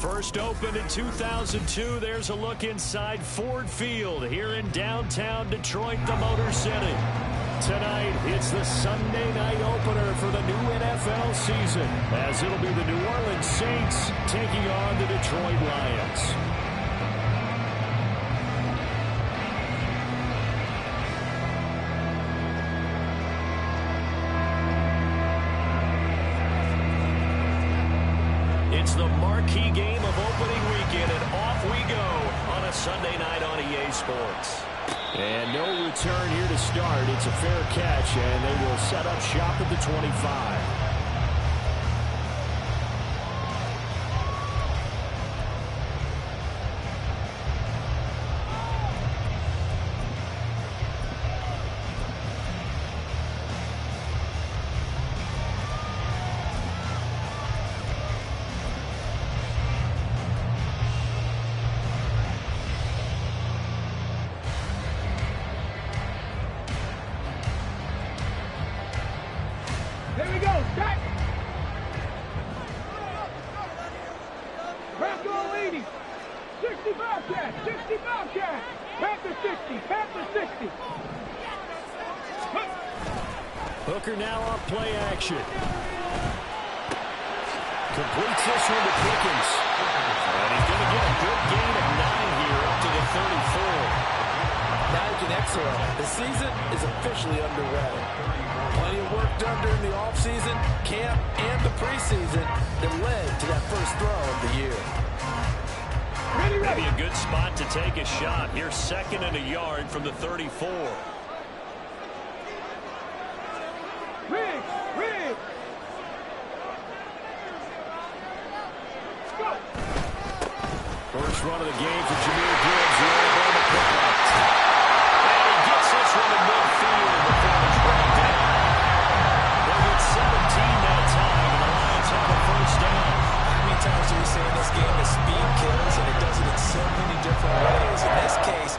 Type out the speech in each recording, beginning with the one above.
First opened in 2002, there's a look inside Ford Field here in downtown Detroit, the Motor City. Tonight, it's the Sunday night opener for the new NFL season, as it'll be the New Orleans Saints taking on the Detroit Lions. It's the marquee game of opening weekend, and off we go on a Sunday night on EA Sports. And no return here to start. It's a fair catch, and they will set up shop at the 25. Here we go, start. Bronco 80, 60 Bobcat, 60 Bobcat, Panther 60, Panther 60. Hooker now on play action. Completes this one to Pickens. And he's going to get a good gain of 9 here up to the 34. Now you can exhale. The season is officially underway. Plenty of work done during the offseason, camp, and the preseason that led to that first throw of the year. Maybe a good spot to take a shot. Here's second and a yard from the 34. Rig. Go. First run of the game for Jameer Gibbs. The Alabama pickup. And he gets this one to midfield before it's brought down. They get 17 that time, and the Lions have a first down. How many times do we say in this game that speed kills, and it does it in so many different ways? In this case,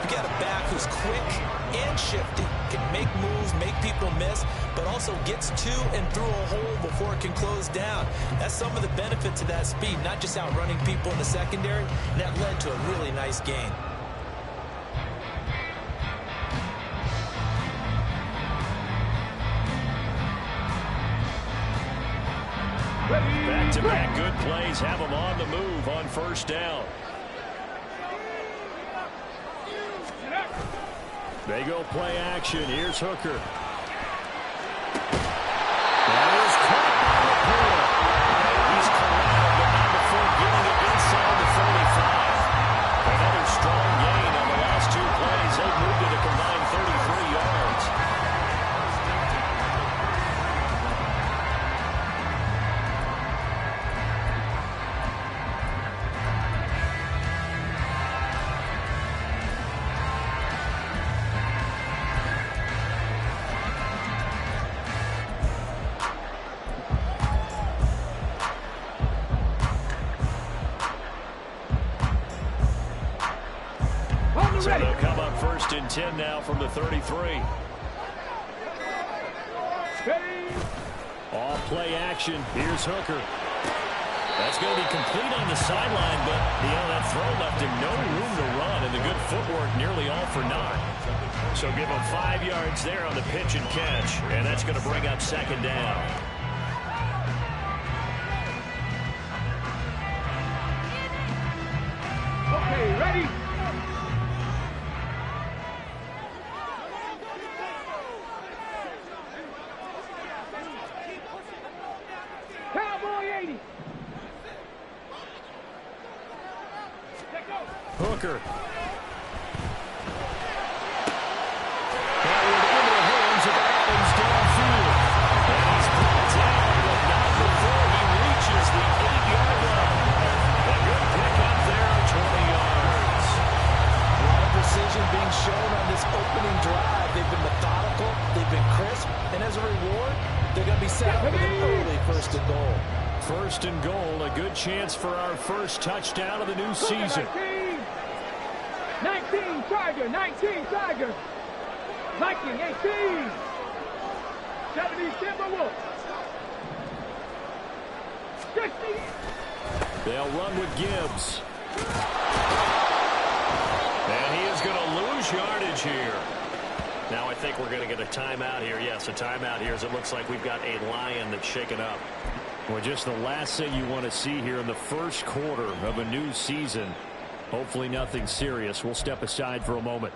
you got a back who's quick and shifty, can make moves, make people miss, but also gets to and through a hole before it can close down. That's some of the benefits of that speed, not just outrunning people in the secondary. That led to a really nice gain. Back-to-back good plays have them on the move on first down. They go play action. Here's Hooker. That is caught by the pool. He's corralled, but not before getting it inside the 45. Another strong gain on the last 2 plays. They've moved it a combined 33 yards. So they'll come up first and 10 now from the 33. Off play action. Here's Hooker. That's going to be complete on the sideline, but that throw left him no room to run, and the good footwork nearly all for naught. So give him 5 yards there on the pitch and catch, and that's going to bring up second down. Okay, ready? Cowboy 80. Hooker. That one into the hands of Adams downfield. And he's brought down, but not before he reaches the 8-yard line. A good pickup there of 20 yards. A lot of precision being shown on this opening drive. They've been methodical, they've been crisp, and as a reward, they're going to be set up with an early first and goal. First and goal, a good chance for our first touchdown of the new season. 19, Tiger, 19, Tiger. Viking, 18. 70, Timberwolves. 60. They'll run with Gibbs. And he is going to lose yardage here. Now I think we're going to get a timeout here. Yes, a timeout here as it looks like we've got a Lion that's shaken up. Well, just the last thing you want to see here in the first quarter of a new season. Hopefully nothing serious. We'll step aside for a moment.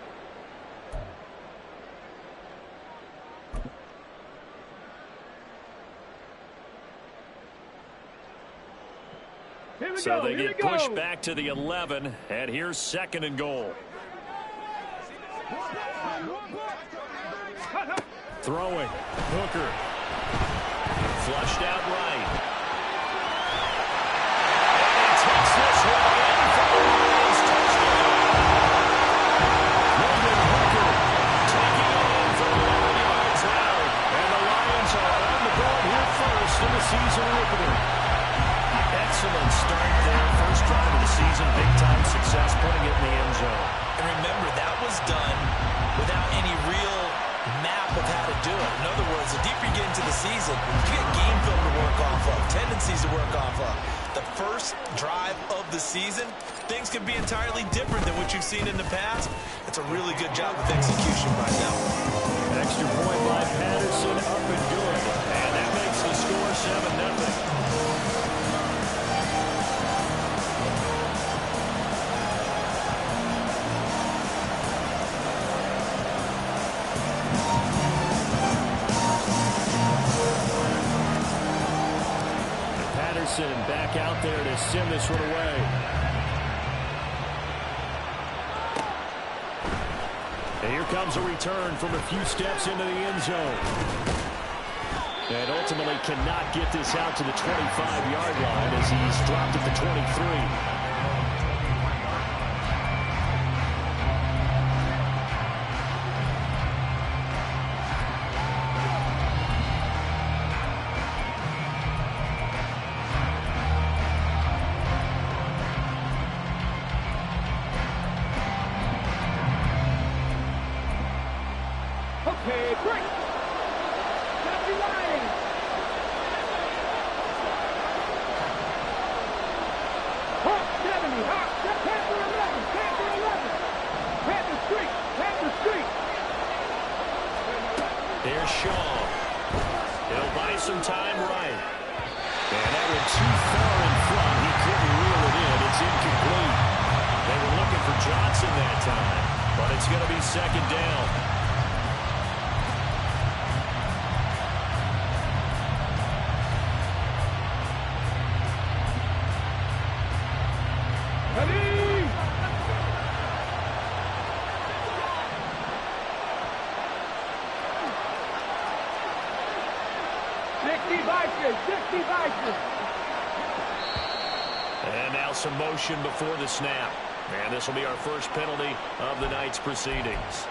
So they get pushed back to the 11, and here's 2nd and goal. Throwing. Hooker. Flushed out right. And he takes this one in for the Lions touchdown. Logan Hooker taking it in for 11 yards out. And the Lions are on the board here first in the season opener. Excellent start there. First drive of the season. Big-time success putting it in the end zone. And remember, that was done without any real map of how to do it. In other words, the deeper you get into the season, you get game film to work off of, tendencies to work off of. The first drive of the season, things can be entirely different than what you've seen in the past. It's a really good job of execution by them. Extra point by Patterson, up and good. And that makes the score 7-0. Back out there to send this one away. And here comes a return from a few steps into the end zone. And ultimately cannot get this out to the 25-yard line as he's dropped at the 23. There's Shaw. He'll buy some time right. And that went too far in front. He couldn't reel it in. It's incomplete. They were looking for Johnson that time, but it's going to be 2nd down. And now some motion before the snap. And this will be our first penalty of the night's proceedings.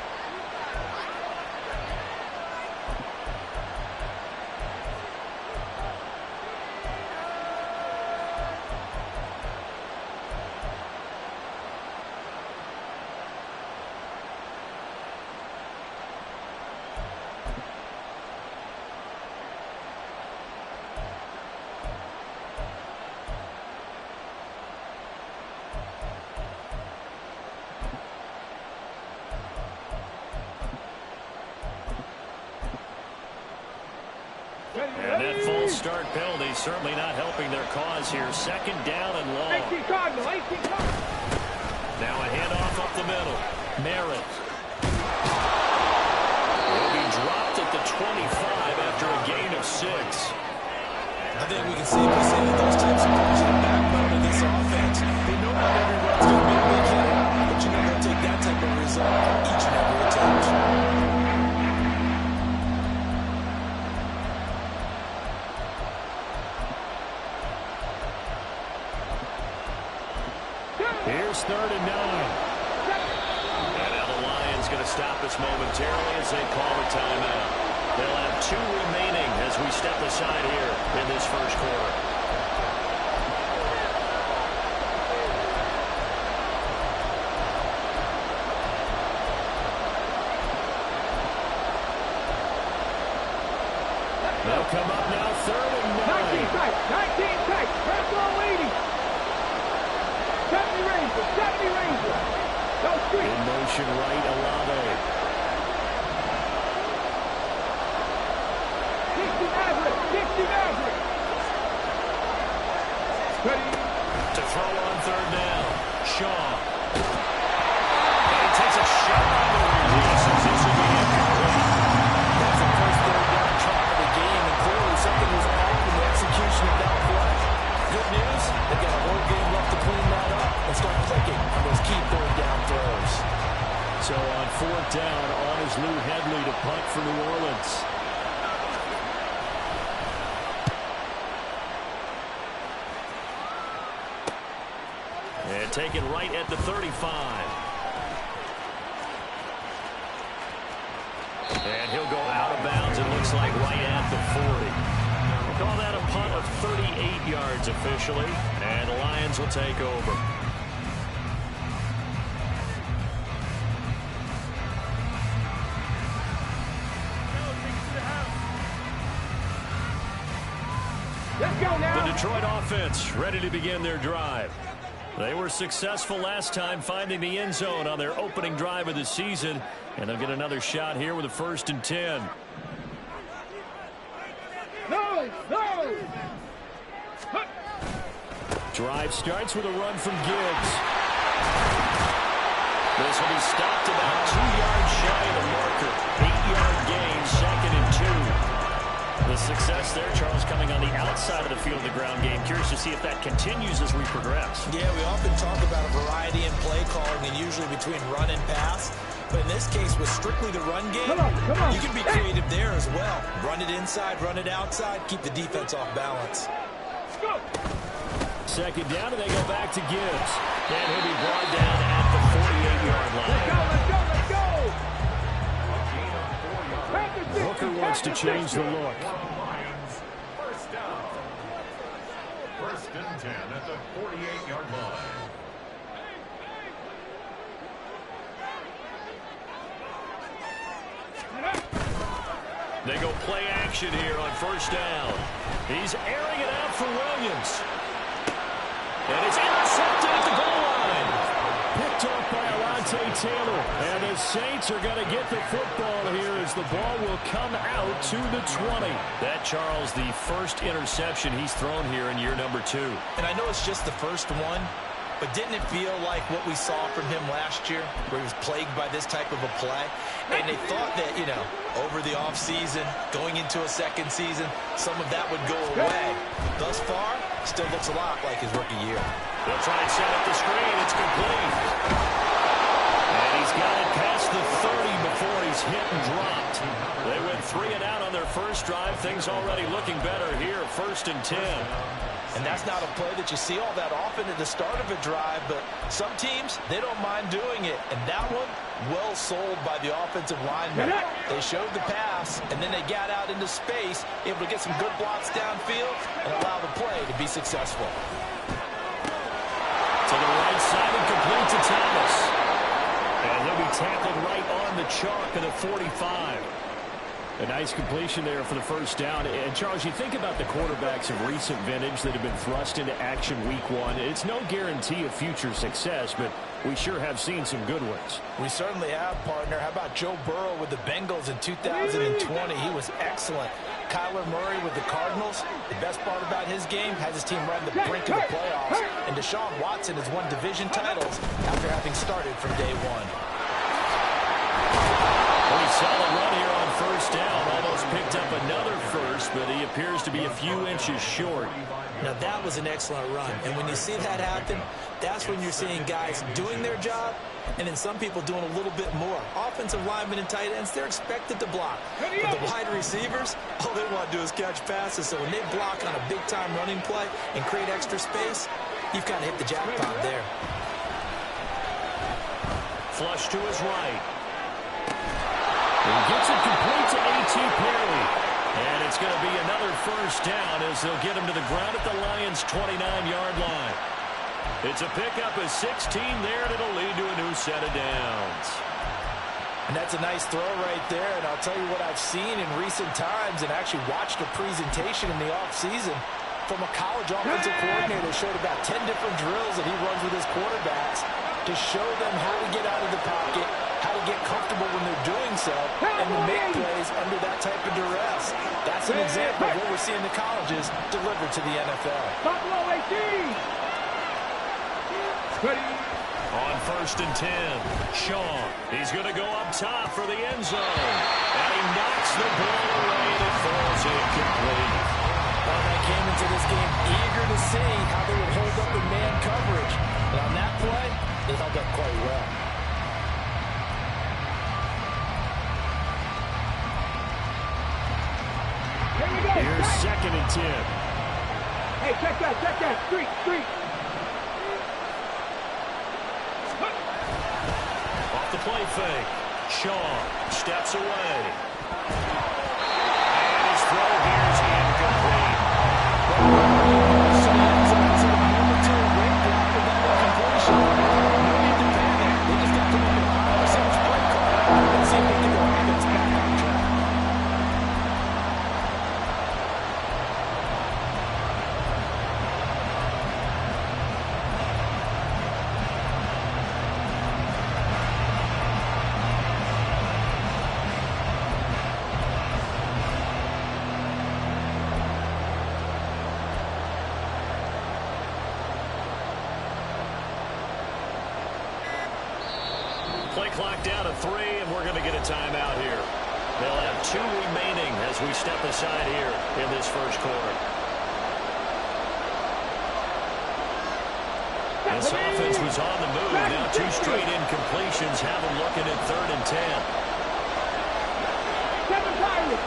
And that false start penalty certainly not helping their cause here. 2nd down and long. Now a handoff up the middle. Merritt. Will be dropped at the 25 after a gain of 6. I think we can safely say that those types of plays are the backbone of this offense. They know not every run's going to be a big hit, but you know they'll take that type of result each and every attempt. Here's 3rd and 9. And now the Lions going to stop us momentarily as they call a timeout. They'll have 2 remaining as we step aside here in this first quarter. They'll come up now 3rd and 9. 19 tight. Press on leading. Army Rangers. Go street. In motion right, Olave. 60 Maverick. 60 Maverick. Ready. To throw on third down. Shaw. And he takes a shot on the release. This will be incomplete. That's the first third down try of the game, and clearly something was off in the execution of that play. Good news, they've got a whole game left to clean that up and start clicking on those key third down throws. So on fourth down, on is Lou Hedley to punt for New Orleans. And taken right at the 35. And he'll go out of bounds, it looks like, right at the 40. We'll call that a punt of 38 yards officially, and the Lions will take over. Let's go now. The Detroit offense ready to begin their drive. They were successful last time finding the end zone on their opening drive of the season, and they'll get another shot here with a 1st and 10. No, no. Drive starts with a run from Gibbs. This will be stopped about 2 yards shy of the marker. 8-yard gain, 2nd and 2. The success there, Charles, coming on the outside of the field of the ground game. Curious to see if that continues as we progress. Yeah, we often talk about a variety in play calling and usually between run and pass. But in this case, with strictly the run game, Come on. you can be creative there as well. Run it inside, run it outside, keep the defense off balance. Go. 2nd down, and they go back to Gibbs. And he'll be brought down at the 48-yard line. Let's go. Hooker wants to change the look. First down. 1st and 10 at the 48-yard line. They go play action here on 1st down. He's airing it out for Williams. And it's intercepted at the goal line. Picked off by Alontae Taylor. And the Saints are going to get the football here as the ball will come out to the 20. That, Charles, the first interception he's thrown here in year number 2. And I know it's just the first one, but didn't it feel like what we saw from him last year, where he was plagued by this type of a play? And they thought that, you know, over the offseason, going into a second season, some of that would go away. Thus far, still looks a lot like his rookie year. They'll try and set up the screen. It's complete. And he's got it past the 30 before he's hit and dropped. They went 3 and out on their first drive. Things already looking better here. 1st and 10. And that's not a play that you see all that often at the start of a drive, but some teams, they don't mind doing it. And that one, well sold by the offensive lineman. They showed the pass, and then they got out into space, able to get some good blocks downfield and allow the play to be successful. To the right side and complete to Thomas. And he'll be tackled right on the chalk of the 45. A nice completion there for the 1st down. And, Charles, you think about the quarterbacks of recent vintage that have been thrust into action week 1. It's no guarantee of future success, but we sure have seen some good ones. We certainly have, partner. How about Joe Burrow with the Bengals in 2020? He was excellent. Kyler Murray with the Cardinals. The best part about his game has his team right on the brink of the playoffs. And Deshaun Watson has won division titles after having started from day 1. Pretty solid run here on 1st down. Almost picked up another first, but he appears to be a few inches short. Now, that was an excellent run. And when you see that happen, that's when you're seeing guys doing their job and then some people doing a little bit more. Offensive linemen and tight ends, they're expected to block. But the wide receivers, all they want to do is catch passes. So when they block on a big-time running play and create extra space, you've kind of hit the jackpot there. Flush to his right. He gets it complete to A.T. Perry. And it's going to be another 1st down as they'll get him to the ground at the Lions' 29-yard line. It's a pickup of 16 there, and it'll lead to a new set of downs. And that's a nice throw right there. And I'll tell you what I've seen in recent times and actually watched a presentation in the offseason from a college offensive coordinator that showed about 10 different drills that he runs with his quarterbacks. to show them how to get out of the pocket, how to get comfortable when they're doing so, and to make plays under that type of duress. That's an example of what we're seeing the colleges deliver to the NFL. Buffalo 18. Ready. On 1st and 10, Shaw. He's going to go up top for the end zone. And he knocks the ball away and it falls incomplete. Well, they came into this game eager to see how they would hold up in man coverage. And on that play, they held up quite well. Here we go. Here's 2nd and 10. Hey, check that. Street. Off the play fake. Shaw steps away. And his throw here is incomplete. So the end zone is in a momentary great block for that incompletion. No need to panic. They just have to make a high-percentage play call and see if they can get their offense back on track. Play clock down to 3, and we're going to get a timeout here. They'll have 2 remaining as we step aside here in this first quarter. This offense was on the move. Now 2 straight incompletions have them looking at 3rd and 10. 7 Pirates.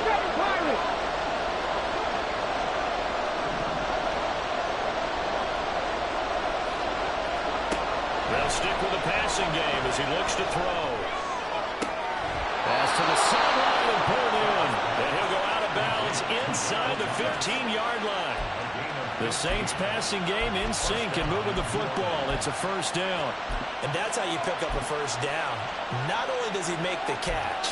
They'll stick with the passing game as he looks to throw. Pass to the sideline and pulled in. And he'll go out of bounds inside the 15-yard line. The Saints passing game in sync and moving the football. It's a first down. And that's how you pick up a first down. Not only does he make the catch,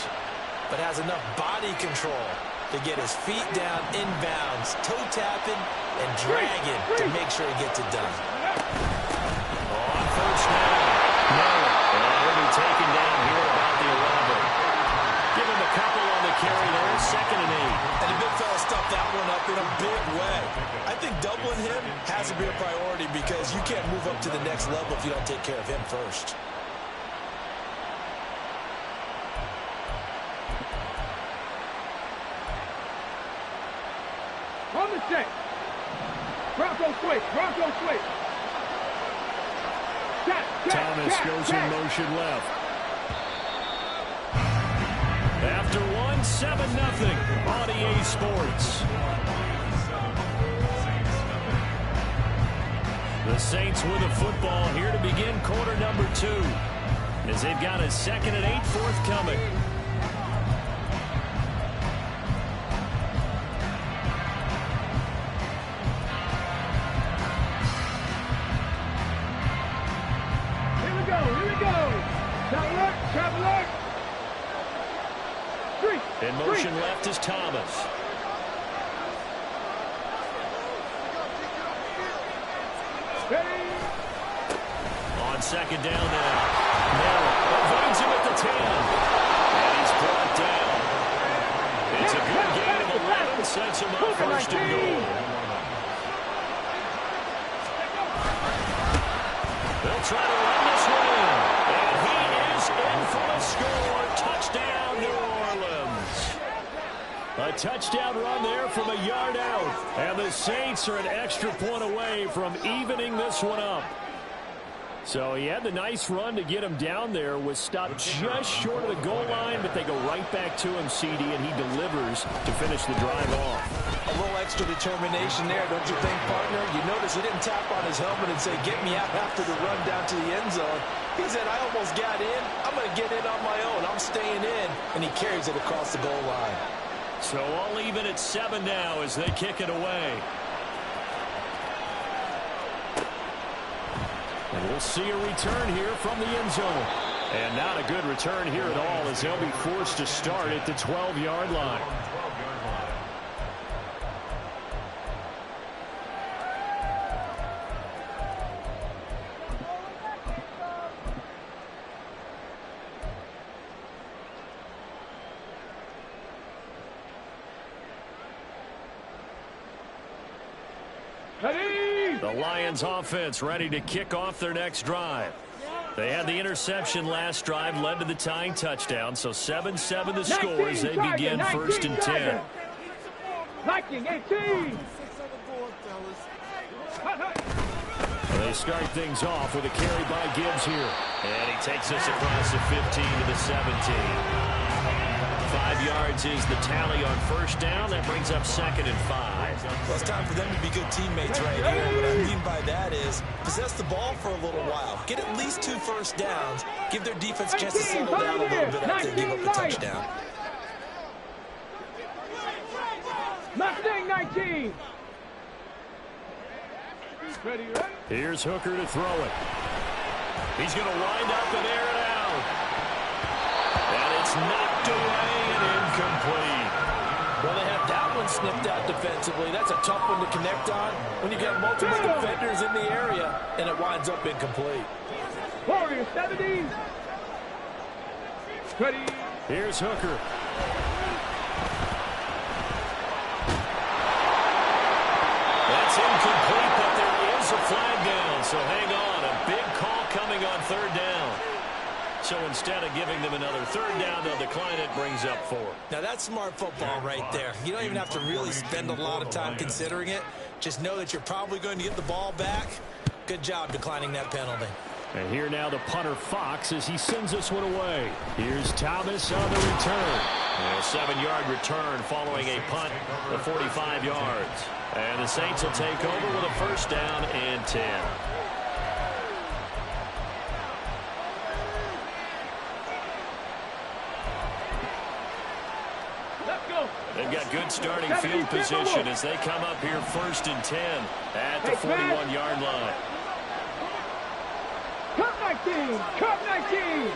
but has enough body control to get his feet down inbounds, toe tapping and dragging to make sure he gets it done. On first down, Miller. And he'll be taken down here about the 11. Give him a couple on the carry there. 2nd and 8. And the big fella stuffed that one up in a big way. I think doubling him has to be a priority because you can't move up to the next level if you don't take care of him first. On the set. Bronco switch. Thomas goes in motion left. After 1, 7-0 on EA Sports. The Saints with the football here to begin quarter number 2 as they've got a 2nd and 8 forthcoming. Here we go. Traveler. In motion left is Thomas. On 2nd down now. Miller avoids him at the 10. And he's brought down. It's a good gain of 11. Sets him up 1st and goal. They'll try to run this one in. And he is in for the score. Touchdown, New Orleans. A touchdown run there from a yard out. And the Saints are an extra point away from evening this one up. So he had the nice run to get him down there, was stopped just short of the goal line, but they go right back to him, CD, and he delivers to finish the drive off. A little extra determination there, don't you think, partner? You notice he didn't tap on his helmet and say, get me out after the run down to the end zone. He said, I almost got in. I'm going to get in on my own. I'm staying in. And he carries it across the goal line. So all even at 7 now as they kick it away. And we'll see a return here from the end zone. And not a good return here at all as they'll be forced to start at the 12-yard line. Ready? The Lions offense ready to kick off their next drive. They had the interception last drive, led to the tying touchdown, so 7-7 the score as they begin 1st and 10. 19, 18. They start things off with a carry by Gibbs here. And he takes us across the 15 to the 17. 5 yards is the tally on 1st down. That brings up 2nd and 5. Well, it's time for them to be good teammates right here. What I mean by that is possess the ball for a little while. Get at least 2 first downs. Give their defense a chance to settle down a little bit after they give up the touchdown. Mustang 19. Ready, ready? Here's Hooker to throw it. He's going to wind up and air it out. And it's knocked away and incomplete. Well, they have that one snipped out defensively. That's a tough one to connect on when you got multiple defenders in the area, and it winds up incomplete. Warrior 70. Ready? Here's Hooker. That's incomplete, but there is a flag down, so hang on. A big call coming on 3rd down. So instead of giving them another 3rd down, they'll decline it, brings up 4. Now, that's smart football right there. You don't even have to really spend a lot of time considering it. Just know that you're probably going to get the ball back. Good job declining that penalty. And here now the punter Fox as he sends this one away. Here's Thomas on the return. A 7-yard return following a punt of 45 yards. And the Saints will take over with a 1st down and 10. Let's go. They've got good starting field position as they come up here 1st and 10 at the 41-yard line. Cut 19. Cut 19.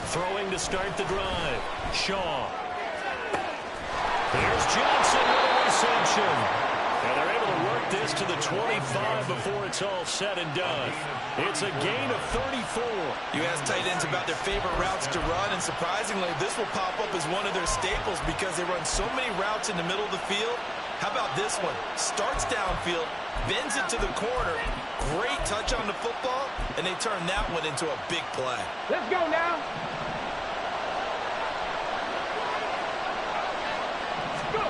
Throwing to start the drive. Shaw. Here's Johnson with a reception. And they're able to work this to the 25 before it's all said and done. It's a gain of 34. You ask tight ends about their favorite routes to run, and surprisingly, this will pop up as one of their staples because they run so many routes in the middle of the field. How about this one? Starts downfield, bends it to the corner, great touch on the football, and they turn that one into a big play. Let's go now. Go.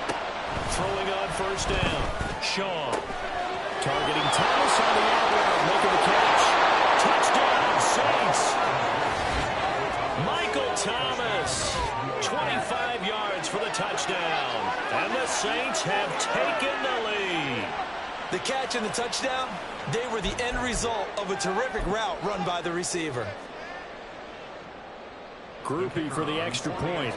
Throwing on 1st down. Shaw. Targeting Thomas on the out route, making the catch. Touchdown, Saints. Michael Thomas. 25 yards for the touchdown. And the Saints have taken the lead. The catch and the touchdown, they were the end result of a terrific route run by the receiver. Groupie for the extra point.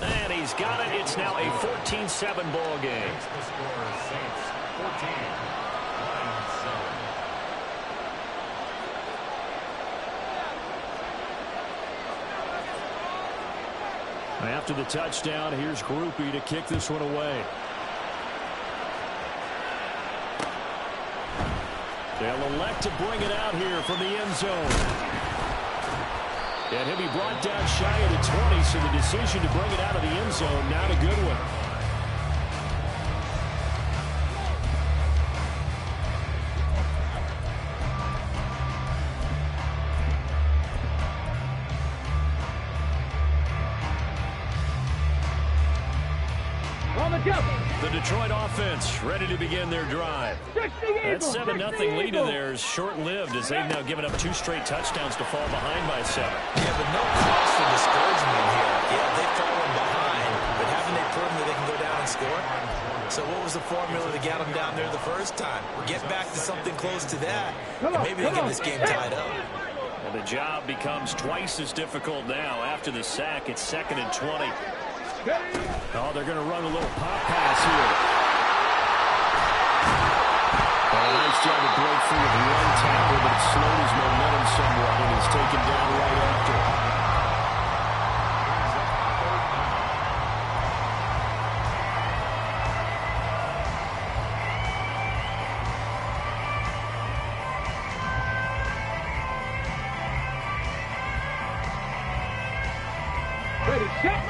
And he's got it. It's now a 14-7 ball game. The score, Saints 14, Lions 7. After the touchdown, here's Groupie to kick this one away. They'll elect to bring it out here from the end zone. And he'll be brought down shy of the 20, so the decision to bring it out of the end zone, not a good one. The Detroit offense ready to begin their drive. That 7-0 lead of theirs short-lived as they've now given up 2 straight touchdowns to fall behind by 7. Yeah, but no cause for discouragement here. Yeah, they've fallen behind, but haven't they proven that they can go down and score? So what was the formula to get them down there the first time? Get back to something close to that, and maybe they get this game tied up. And the job becomes twice as difficult now. After the sack, it's 2nd and 20. Oh, they're going to run a little pop pass here. A nice job to break free of one tackle, but it slowed his momentum somewhat, and he's taken down right after. Ready, set.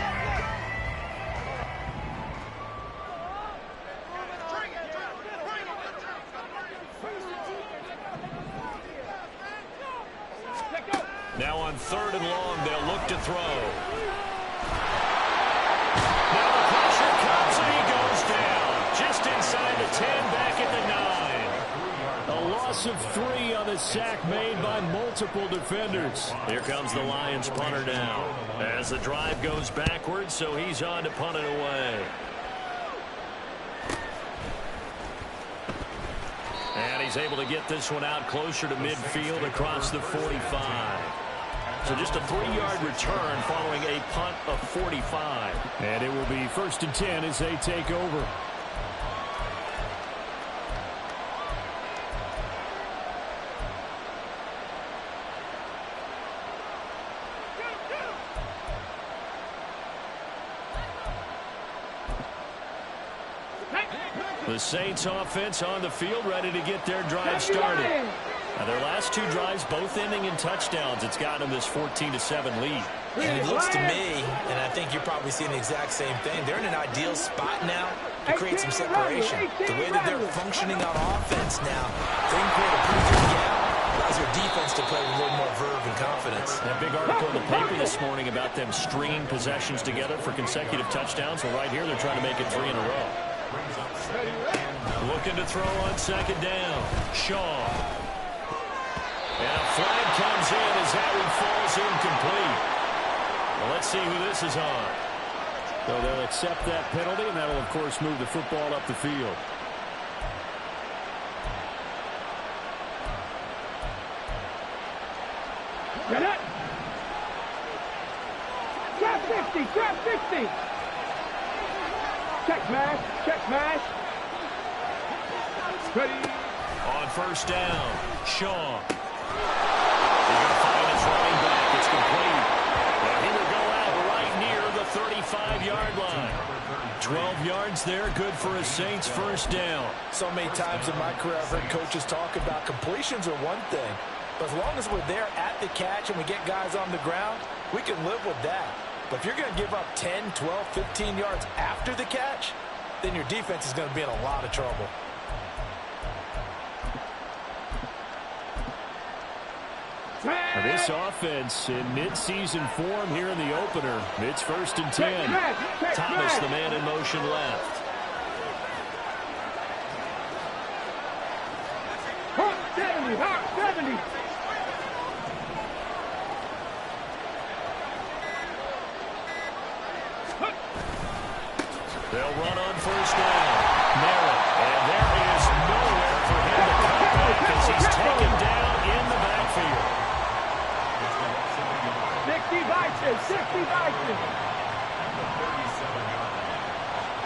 Now on 3rd and long, they'll look to throw. Now the pressure comes and he goes down. Just inside the 10, back at the 9. A loss of 3 on the sack made by multiple defenders. Here comes the Lions punter now. As the drive goes backwards, so he's on to punt it away. And he's able to get this one out closer to midfield across the 45. So just a 3-yard return following a punt of 45. And it will be 1st and 10 as they take over. The Saints offense on the field ready to get their drive started. Now their last 2 drives both ending in touchdowns. It's got them this 14-7 lead. And it looks to me, and I think you're probably seeing the exact same thing, they're in an ideal spot now to create some separation. The way that they're functioning on offense now, they can create a pretty good gap. Allows their defense to play with a little more verve and confidence. That big article in the paper this morning about them stringing possessions together for consecutive touchdowns. Well, right here they're trying to make it 3 in a row. Looking to throw on 2nd down. Shaw. And a flag comes in as that one falls incomplete. Well, let's see who this is on. So they'll accept that penalty, and that will, of course, move the football up the field. Get it. Trap 50, trap 50. Check mash, check mash. Ready. On 1st down, Shaw. He's going to find his running back. It's complete. And he will go out right near the 35-yard line. 12 yards there, good for a Saints 1st down. So many times in my career I've heard coaches talk about completions are one thing, but as long as we're there at the catch and we get guys on the ground, we can live with that. But if you're going to give up 10, 12, 15 yards after the catch, then your defense is going to be in a lot of trouble. This offense in mid-season form here in the opener. It's 1st and 10. Thomas, the man in motion left. Hot 70, hot 70. They'll run on 1st down. Merritt, and there is nowhere for him to come back as he's taken down in the backfield. 60 Vikings, 60 Vikings.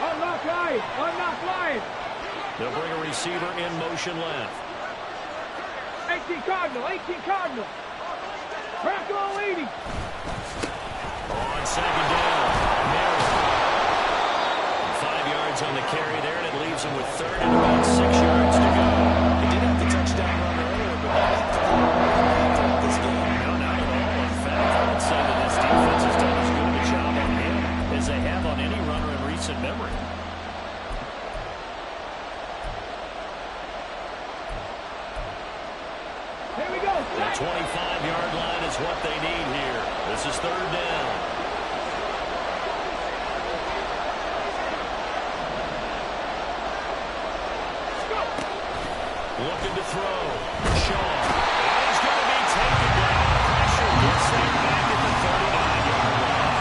Unlock line, unlock line. They'll bring a receiver in motion left. 18 Cardinal, 18 Cardinal. Crack all 80. On 2nd down, Merritt. 5 yards on the carry there, and it leaves him with 3rd and about 6 yards to go. He did have the touchdown run earlier, but not after this game. No, not at all. In fact, I would say that this defense has done as good of a job on him as they have on any runner in recent memory. Here we go. The 25-yard line is what they need here. This is 3rd down. Looking to throw. Shaw. And he's going to be taken down. Pressure gets them back at the 39-yard line.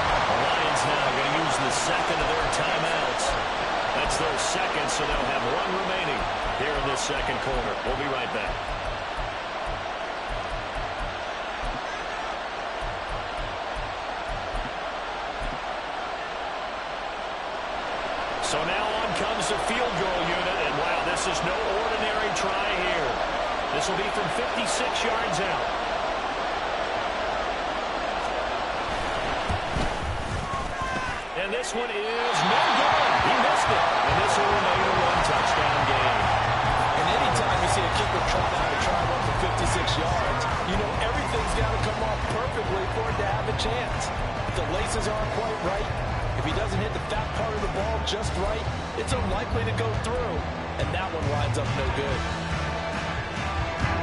The Lions now going to use the 2nd of their timeouts. That's their 2nd, so they'll have 1 remaining here in this 2nd quarter. We'll be right back. So now on comes the field goal unit, and wow, this is no ordinary try here. This will be from 56 yards out. And this one is no good. He missed it. And this will remain a 1-touchdown game. And anytime you see a kicker try out a try run for 56 yards, you know everything's got to come off perfectly for it to have a chance. If the laces aren't quite right, if he doesn't hit the fat part of the ball just right, it's unlikely to go through. And that one winds up no good.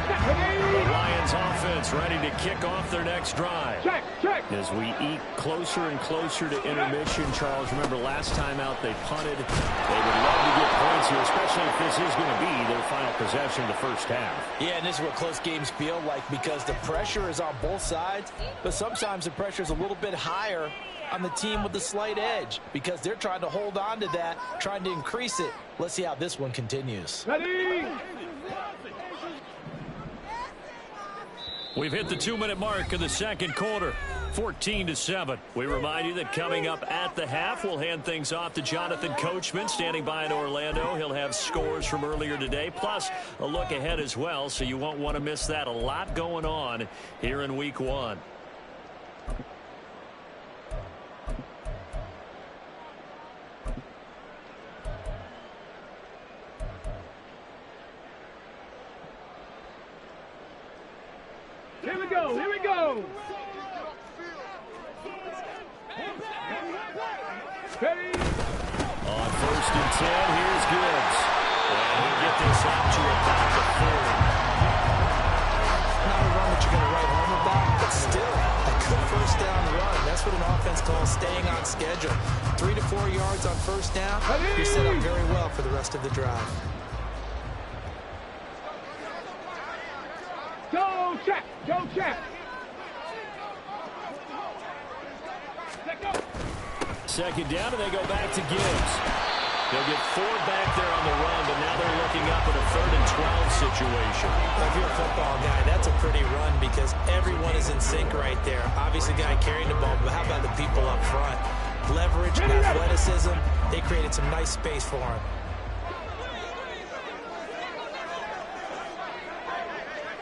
The Lions offense ready to kick off their next drive. Check. As we eat closer and closer to intermission, Charles, remember last time out they punted. They would love to get points here, especially if this is going to be their final possession of the first half. Yeah, and this is what close games feel like because the pressure is on both sides, but sometimes the pressure is a little bit higher on the team with the slight edge because they're trying to hold on to that, trying to increase it. Let's see how this one continues. Ready? We've hit the 2-minute mark of the second quarter, 14-7. We remind you that coming up at the half, we'll hand things off to Jonathan Coachman, standing by in Orlando. He'll have scores from earlier today, plus a look ahead as well, so you won't want to miss that. A lot going on here in Week 1. Here we go. Ready? On 1st and 10, here's Gibbs. And he'll get this out to about the 40. Not a run that you're going to write home about, but still a good first down run. That's what an offense calls staying on schedule. 3 to 4 yards on first down. You're set up very well for the rest of the drive. Go check. Second down, and they go back to Gibbs. They'll get 4 back there on the run, but now they're looking up at a 3rd and 12 situation. If you're a football guy, that's a pretty run because everyone is in sync right there. Obviously, the guy carrying the ball, but how about the people up front? Leverage, athleticism, they created some nice space for him.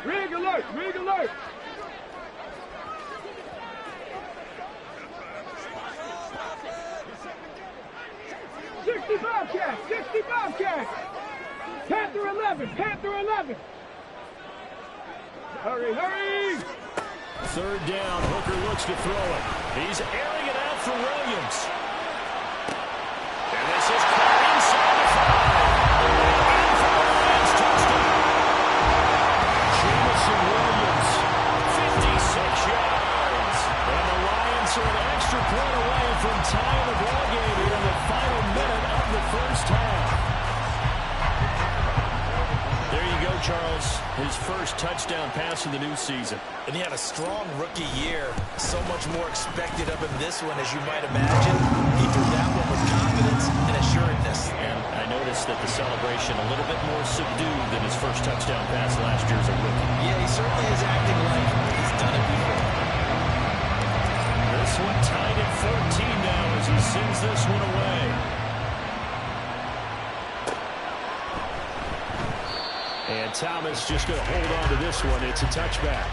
Rig alert. 65 cat. Panther 11. Hurry. 3rd down. Hooker looks to throw it. He's airing it out for Williams. And this is caught inside the 5. And for the Lions touchdown. Jamison Williams, 56 yards. And the Lions are an extra point away from tying the ball game here in the final minute of the first half. There you go, Charles. His first touchdown pass of the new season. And he had a strong rookie year. So much more expected of him this one, as you might imagine. He threw that one with confidence and assuredness. And I noticed that the celebration a little bit more subdued than his first touchdown pass last year as a rookie. Yeah, he certainly is acting like he's done it before. This one tied at 14 now as he sends this one away. And Thomas just going to hold on to this one. It's a touchback.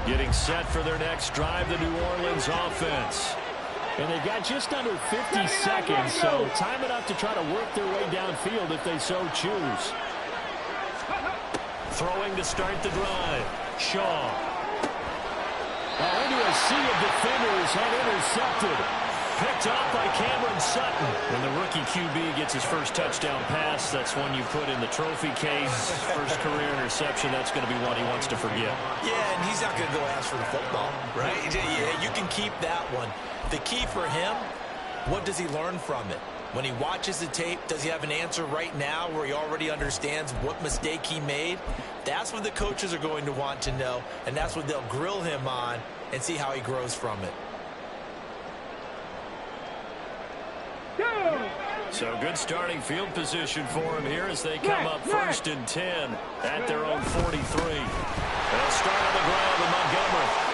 Getting set for their next drive, the New Orleans offense. And they've got just under 50 seconds, so time enough to try to work their way downfield if they so choose. Throwing to start the drive. Shaw. Into a sea of defenders and intercepted. Picked off by Cameron Sutton. When the rookie QB gets his first touchdown pass, that's one you put in the trophy case. First career interception, that's going to be one he wants to forget. Yeah, and he's not going to go ask for the football, right? Yeah, you can keep that one. The key for him, what does he learn from it? When he watches the tape, does he have an answer right now where he already understands what mistake he made? That's what the coaches are going to want to know, and that's what they'll grill him on and see how he grows from it. So good starting field position for him here as they come up 1st and 10 at their own 43. They'll start on the ground with Montgomery.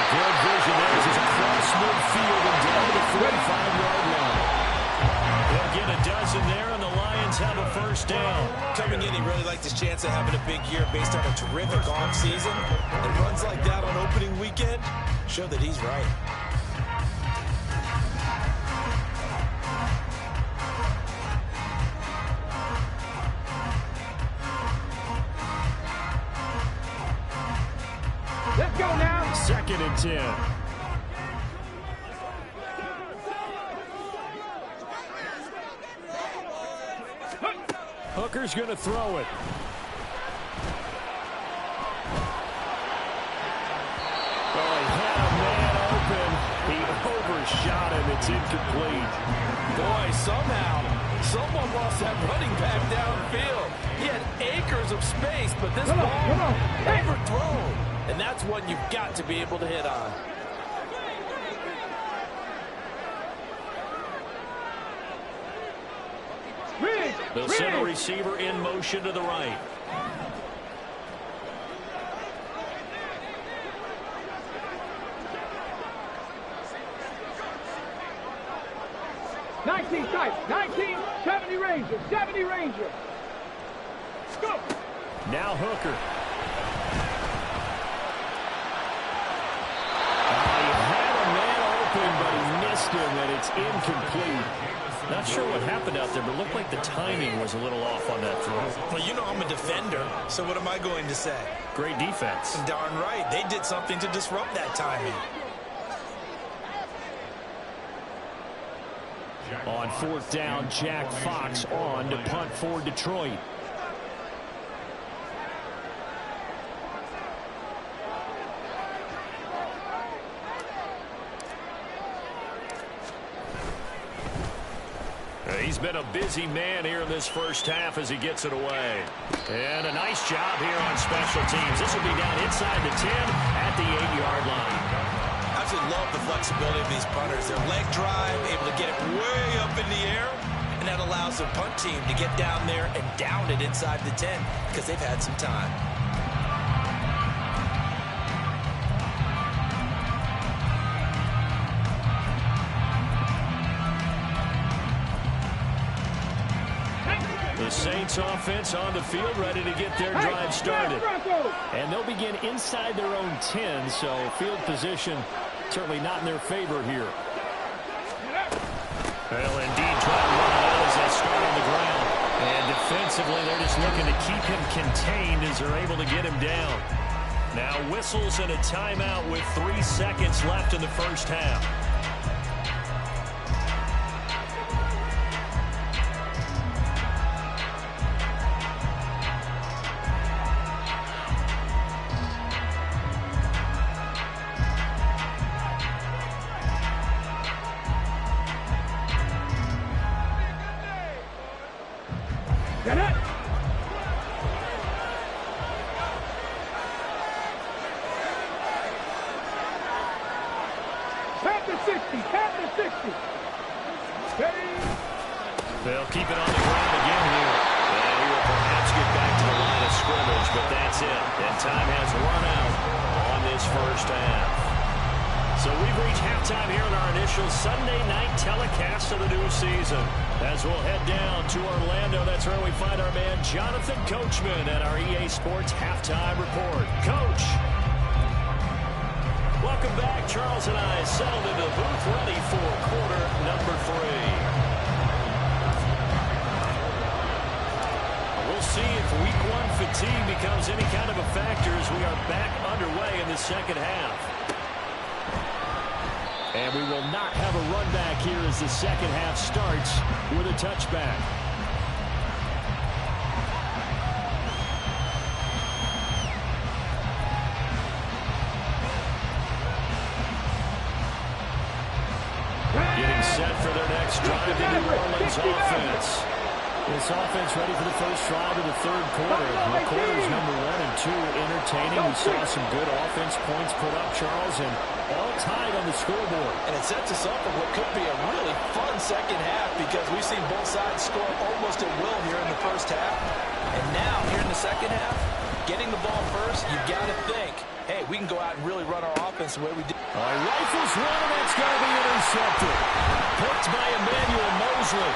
Good vision there as he's across midfield and down to the 45-yard line. They'll get a dozen there, and the Lions have a first first down. Coming in, he really liked his chance of having a big year based on a terrific offseason. And runs like that on opening weekend show that he's right. Let's go now. 2nd and 10. Hooker's going to throw it. Oh, he had a man open. He overshot him. It's incomplete. Boy, somehow, someone lost that running back downfield. He had acres of space, but this ball overthrown. And that's what you've got to be able to hit on. They'll send a receiver in motion to the right. Type 19, 70 Ranger, 70 Ranger. Go. Now Hooker. He had a man open, but he missed him, and it's incomplete. Not sure what happened out there, but it looked like the timing was a little off on that throw. Well, you know I'm a defender, so what am I going to say? Great defense. Darn right. They did something to disrupt that timing. On 4th down, Jack Fox on to punt for Detroit. He's been a busy man here in this first half as he gets it away. And a nice job here on special teams. This will be down inside the 10 at the 8-yard line. I absolutely love the flexibility of these punters. Their leg drive, able to get it way up in the air, and that allows their punt team to get down there and down it inside the 10 because they've had some time. The Saints offense on the field, ready to get their drive started. And they'll begin inside their own 10, so field position certainly not in their favor here. Well, indeed, trying to run it out as they start on the ground. And defensively, they're just looking to keep him contained as they're able to get him down. Now whistles and a timeout with 3 seconds left in the first half. They'll keep it on the ground again here. And he will perhaps get back to the line of scrimmage, but that's it. And time has run out on this first half. So we've reached halftime here in our initial Sunday night telecast of the new season. As we'll head down to Orlando, that's where we find our man Jonathan Coachman at our EA Sports Halftime Report. Coach. Welcome back. Charles and I settled into the booth ready for quarter number 3. We'll see if week 1 fatigue becomes any kind of a factor as we are back underway in the second half. And we will not have a run back here as the second half starts with a touchback. Getting set for their next drive, the New Orleans offense. This offense ready for the first drive of the third quarter. The quarters number 1 and 2 entertaining. We saw some good offense points put up, Charles, and all tied on the scoreboard. And it sets us up for what could be a really fun second half because we've seen both sides score almost at will here in the first half. And now, here in the second half, getting the ball first, you've got to think, hey, we can go out and really run our offense the way we did. Rifles one, and that's going to be intercepted. Picked by Emmanuel Mosley.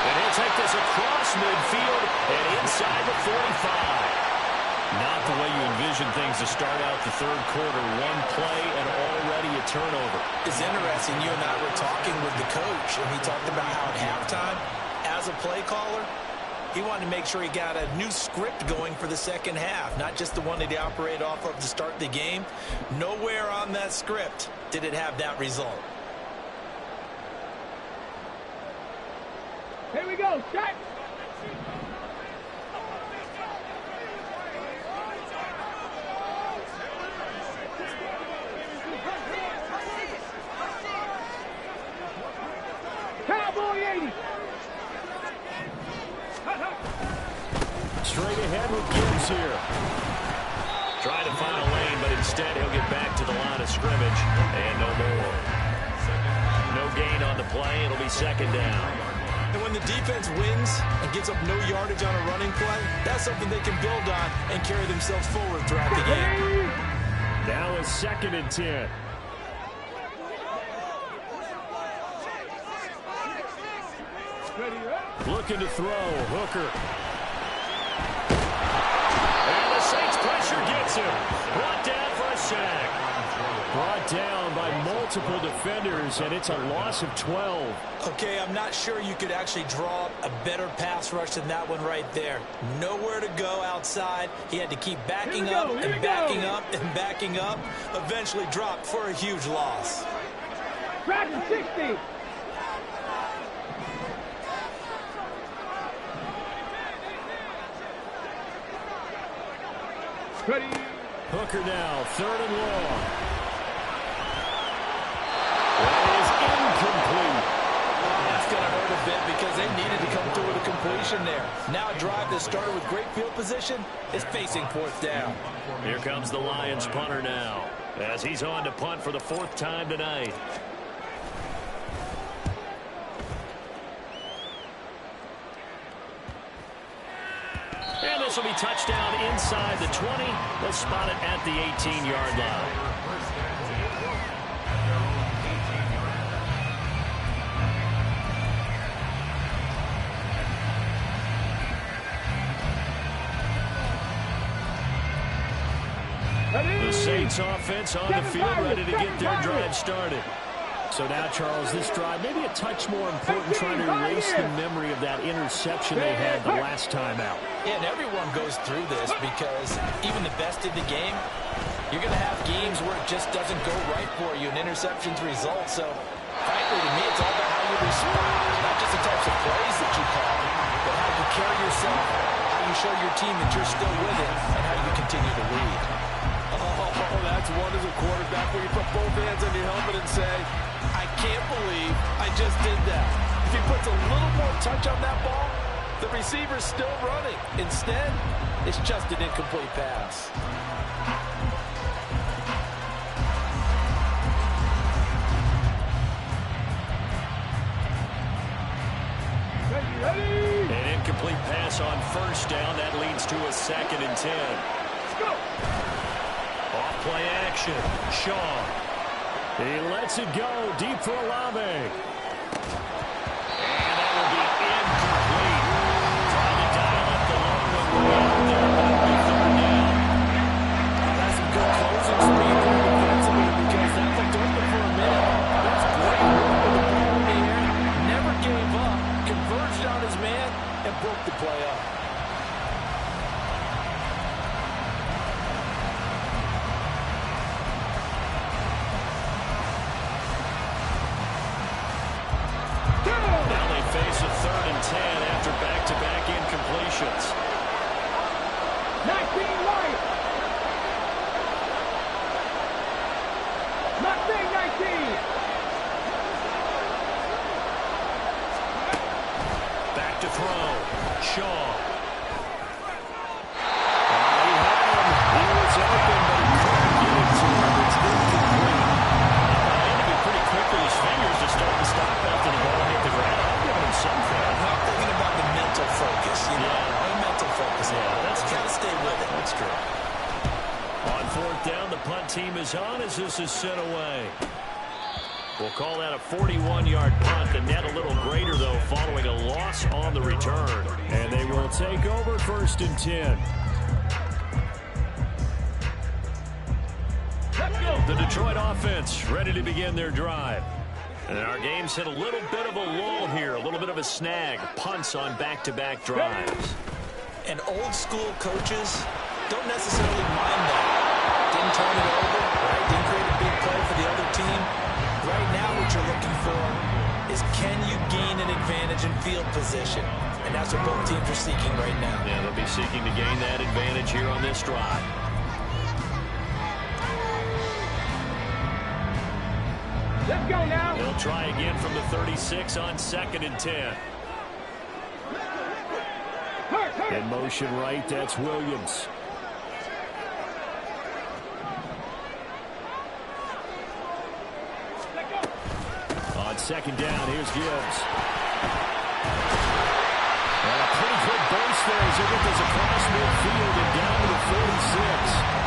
And he'll take this across decision things to start out the third quarter. One play and already a turnover. It's interesting. You and I were talking with the coach, and he talked about how at halftime, as a play caller, he wanted to make sure he got a new script going for the second half, not just the one that he operated off of to start the game. Nowhere on that script did it have that result. Here we go, set. Cowboy 80. Straight ahead with Gibbs here. Trying to find a lane, but instead he'll get back to the line of scrimmage. And no more. No gain on the play. It'll be second down. And when the defense wins and gets up no yardage on a running play, that's something they can build on and carry themselves forward throughout the game. Now it's 2nd and 10. Looking to throw. Hooker. And the Saints pressure gets him. Brought down for a sack. Brought down by multiple defenders, and it's a loss of 12. Okay, I'm not sure you could actually draw a better pass rush than that one right there. Nowhere to go outside. He had to keep backing up and backing up and backing up. Eventually dropped for a huge loss. Dragon 60. Ready. Hooker now, 3rd and long. That is incomplete. That's going to hurt a bit because they needed to come through with a completion there. Now a drive that started with great field position is facing 4th down. Here comes the Lions punter now, as he's on to punt for the 4th time tonight. And this will be touchdown inside the 20. They'll spot it at the 18-yard line. The Saints offense on the field, ready to get their drive started. So now, Charles, this drive maybe a touch more important, trying to erase the memory of that interception they had the last time out. Yeah, and everyone goes through this because even the best in the game, you're going to have games where it just doesn't go right for you, and interceptions result. So, frankly, to me, it's all about how you respond, not just the types of plays that you call, but how you carry yourself, how you show your team that you're still with it, and how you continue to lead. Oh, that's one as a quarterback where you put both hands on your helmet and say, I can't believe I just did that. If he puts a little more touch on that ball, the receiver's still running. Instead, it's just an incomplete pass. An incomplete pass on 1st down. That leads to a 2nd and 10. Let's go. Off-play action. Shaw. He lets it go deep for Olave. And that will be incomplete. Trying to dial up the long one way out there, but it'll be 3rd down. That's some good closing speed there defensively because that looked open for a minute. That's great work with the ball in the air. Never gave up. Converged on his man and broke the play up. Now they face a 3rd and 10 after back-to-back incompletions. 19 Lions. Not saying 19. Back to throw. Shaw. He had him. He was open, but he couldn't get it to him. It's incomplete. He had to be pretty quick with his fingers to start the stop after the ball hit the ground. I'm giving him some credit. I'm thinking about the mental focus. You know, Yeah. the mental focus. Yeah, that's true. Got to stay with it. That's true. On 4th down, the punt team is on as this is sent away. We'll call that a 41-yard punt. The net a little greater, though, following a loss on the return. And they will take over 1st and 10. Detroit offense ready to begin their drive. And our game's hit a little bit of a lull here, a little bit of a snag. Punts on back-to-back drives. And old-school coaches don't necessarily mind that. Didn't turn it over, right? Didn't create a big play for the other team. Right now what you're looking for is can you gain an advantage in field position? And that's what both teams are seeking right now. Yeah, they'll be seeking to gain that advantage here on this drive. Let's go now. They'll try again from the 36 on 2nd and 10. In motion right, that's Williams. On 2nd down, here's Gibbs. And a pretty good burst there as he gets this across midfield and down to the 46.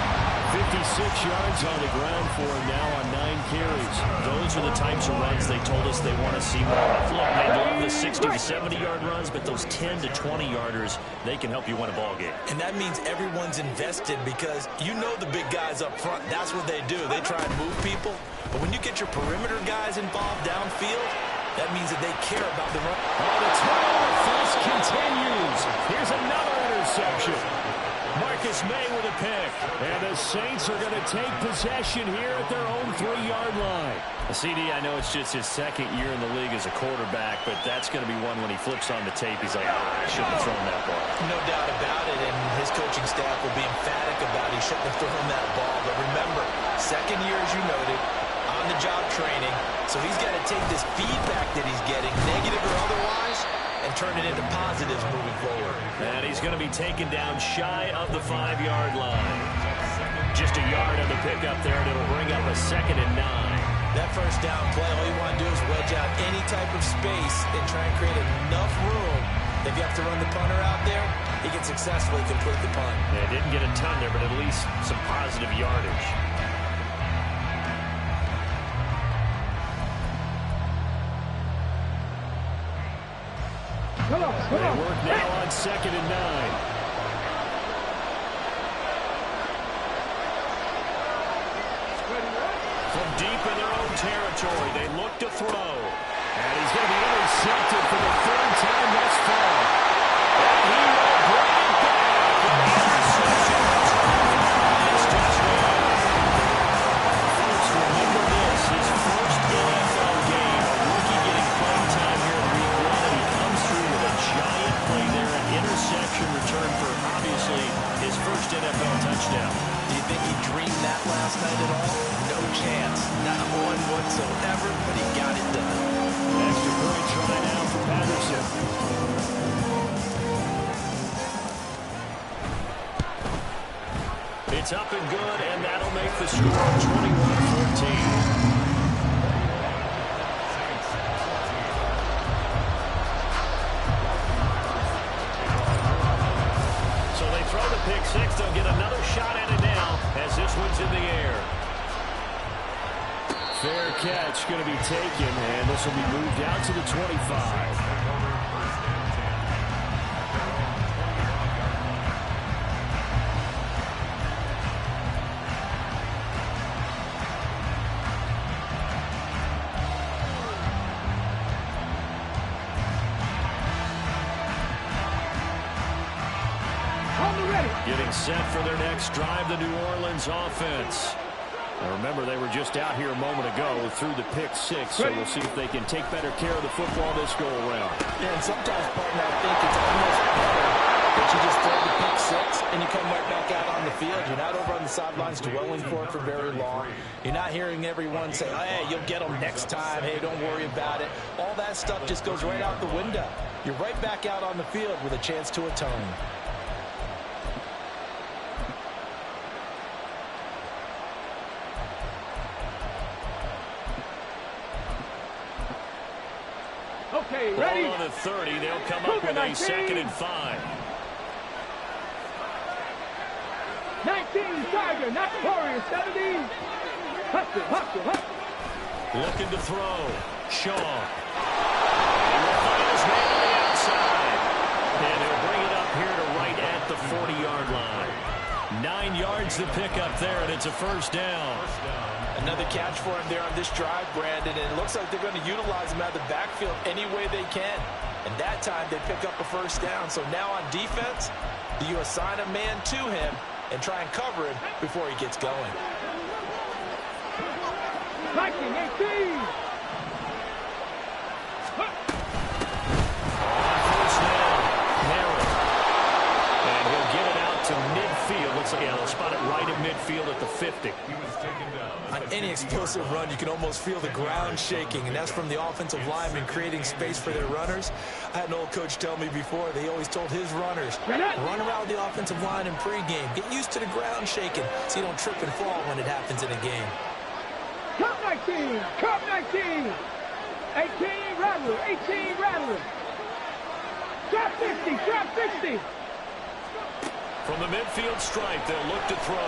56 yards on the ground for him now on 9 carries. Those are the types of runs they told us they want to see more of. Look, they love the 60 to 70-yard runs, but those 10 to 20-yarders, they can help you win a ball game. And that means everyone's invested because you know the big guys up front, that's what they do. They try and move people. But when you get your perimeter guys involved downfield, that means that they care about the run. Oh, the turnover force continues. Here's another interception. Marcus May with a pick. And the Saints are going to take possession here at their own 3-yard line. CD, I know it's just his 2nd year in the league as a quarterback, but that's going to be one when he flips on the tape, he's like, I shouldn't have thrown that ball. No doubt about it, and his coaching staff will be emphatic about he shouldn't have thrown that ball. But remember, 2nd year, as you noted, on-the-job training, so he's got to take this feedback that he's getting, negative or otherwise, and turn it into positives moving forward. And he's going to be taken down shy of the 5-yard line. Just a yard on the pickup there, and it'll bring up a 2nd and 9. That first down play, all you want to do is wedge out any type of space and try and create enough room. If you have to run the punter out there, he can successfully complete the punt. Yeah, didn't get a ton there, but at least some positive yardage. Come on. They work now on 2nd and 9. From deep in their own territory, they look to throw. And he's going to be intercepted for the 3rd time thus far. And he will bring it back. An interception return for the touchdown. Folks, remember this, his first NFL game, a rookie getting playing time here in week 1, and he comes through with a giant play there, an interception return for, obviously, his first NFL touchdown. Do you think he dreamed that last night at all? No chance. Not one whatsoever, but he got it done. Extra point try now for Patterson. It's up and good, and that'll make the score 21-14. Pick 6, they'll get another shot at it now as this one's in the air. Fair catch going to be taken, and this will be moved out to the 25. Getting set for their next drive, the New Orleans offense. Now remember, they were just out here a moment ago through the pick 6, so we'll see if they can take better care of the football this go-around. Yeah, and sometimes, partner, I think it's almost better that you just throw the pick 6 and you come right back out on the field. You're not over on the sidelines dwelling for it for very long. You're not hearing everyone say, hey, you'll get them next time. Hey, don't worry about it. All that stuff just goes right out the window. You're right back out on the field with a chance to atone. Okay, ready? Ball on the 30. They'll come up with a 2nd and 5. 19, Tiger, not Warrior, 17. Hustle. Looking to throw. Shaw. He will find his man on the outside. And he'll bring it up here to right at the 40-yard line. 9 yards to pick up there, and it's a first down. Another catch for him there on this drive, Brandon, and it looks like they're going to utilize him out of the backfield any way they can. And that time they pick up a first down. So now on defense, do you assign a man to him and try and cover him before he gets going? Viking 18. Yeah, they'll spot it right in midfield at the 50. On any explosive run, you can almost feel the ground shaking, and that's from the offensive linemen creating space for their runners. I had an old coach tell me before, they always told his runners, run around the offensive line in pregame. Get used to the ground shaking so you don't trip and fall when it happens in a game. Cup 19. Cup 19. 18 Rattler. 18 Rattler. Drop 50. Drop 50. From the midfield stripe, they'll look to throw.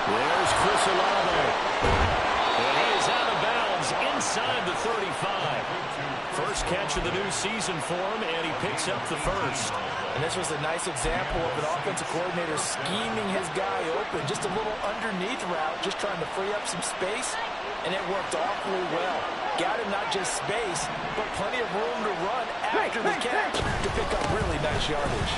There's Chris Olave. And he is out of bounds inside the 35. First catch of the new season for him, and he picks up the first. And this was a nice example of an offensive coordinator scheming his guy open. Just a little underneath route, just trying to free up some space, and it worked awfully well. Got him not just space, but plenty of room to run after the catch to pick up really nice yardage.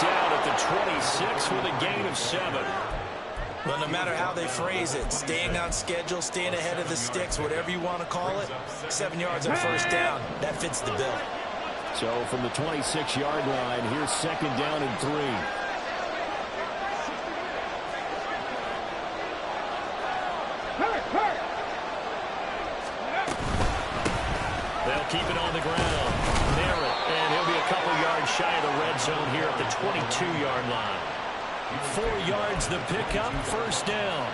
Down at the 26 with a gain of 7. Well, no matter how they phrase it, staying on schedule, staying ahead of the sticks, whatever you want to call it, 7 yards on first down, that fits the bill. So from the 26-yard line, here's second down and 3. They'll keep it on the ground. And he'll be a couple yards shy of the red zone here at the 22-yard line. 4 yards the pickup, first down.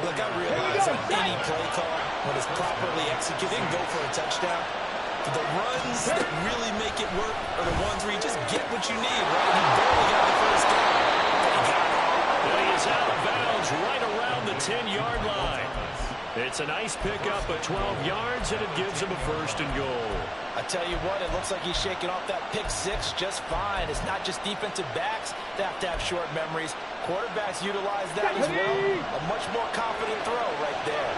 Look, I realize on any play call, when it's properly executed, go for a touchdown. But the runs that really make it work are the ones where you just get what you need, right? He barely got the first down, but he got it. Well, he is out of bounds right around the 10-yard line. It's a nice pickup of 12 yards, and it gives him a first and goal. I tell you what, it looks like he's shaking off that pick six just fine. It's not just defensive backs that have to have short memories. Quarterbacks utilize that as well. A much more confident throw right there.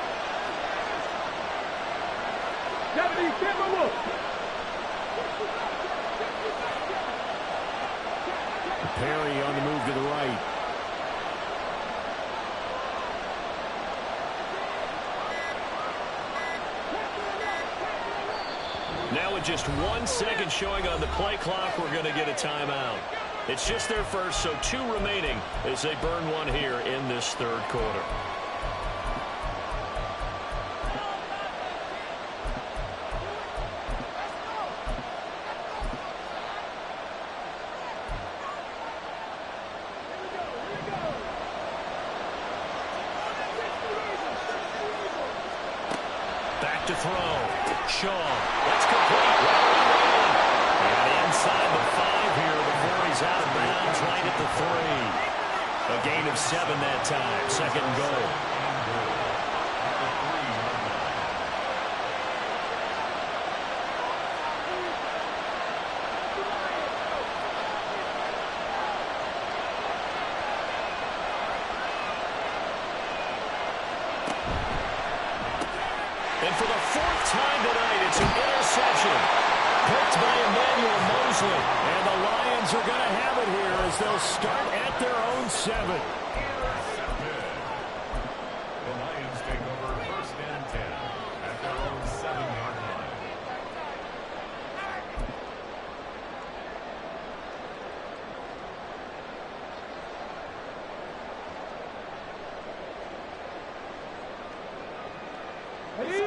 Perry on the move to the right. Now with just 1 second showing on the play clock, we're going to get a timeout. It's just their first, so 2 remaining as they burn one here in this third quarter. Back to throw. Shaw. That's complete. And inside the 5 here before he's out of bounds right at the 3. A gain of 7 that time. Second and goal. And for the 4th time tonight, it's an interception. Picked by Emmanuel Mosley. And the Lions are going to have it here as they'll start at their own 7. The Lions take over first and 10 at their own 7-yard line.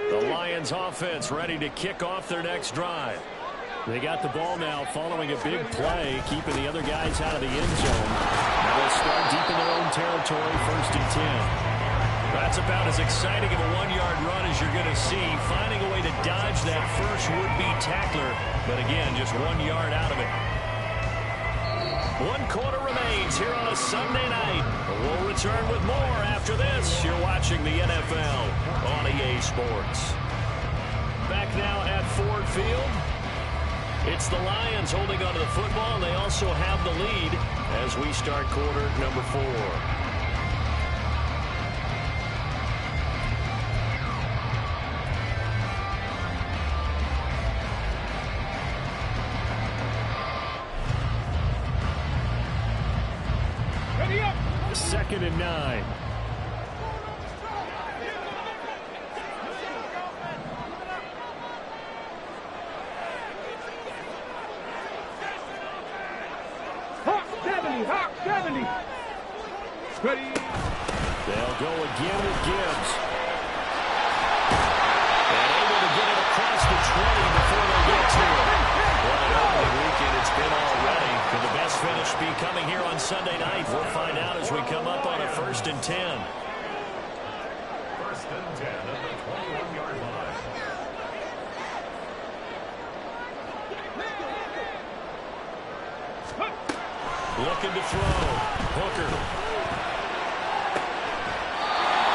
The Lions offense ready to kick off their next drive. They got the ball now following a big play, keeping the other guys out of the end zone. Now they'll start deep in their own territory, first and 10. That's about as exciting of a 1-yard run as you're going to see, finding a way to dodge that first would-be tackler. But again, just 1 yard out of it. 1 quarter remains here on a Sunday night. We'll return with more after this. You're watching the NFL on EA Sports. Back now at Ford Field. It's the Lions holding onto the football, and they also have the lead as we start quarter number 4. 2nd and 9. Hawk 70, Hawk 70. Ready. They'll go again with Gibbs. And able to get it across the 20 before they get to it. What an opening weekend it's been already. Could the best finish be coming here on Sunday night? We'll find out as we come up on a 1st and 10. 1st and 10 at the 21-yard line. Looking to throw. Hooker.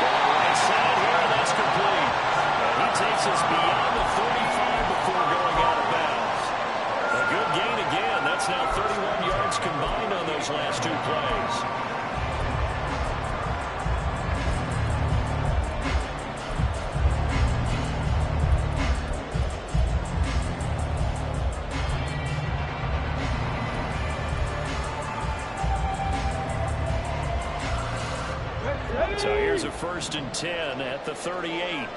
Going right side here. That's complete. And he takes us beyond the 35 before going out of bounds. A good gain again. That's now 31 yards combined on those last 2 plays. So here's a 1st and 10 at the 38.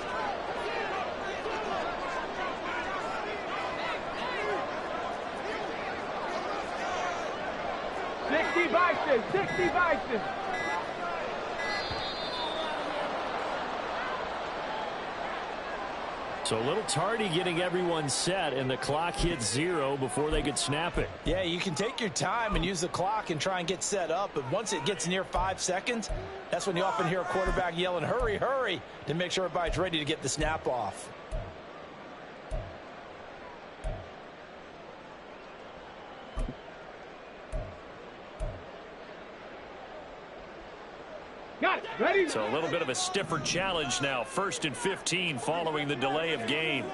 Vices, 60 vices. So a little tardy getting everyone set, and the clock hits 0 before they could snap it. Yeah, you can take your time and use the clock and try and get set up, but once it gets near 5 seconds, that's when you often hear a quarterback yelling, hurry, hurry, to make sure everybody's ready to get the snap off. Got it. Ready? So a little bit of a stiffer challenge now. 1st and 15 following the delay of game.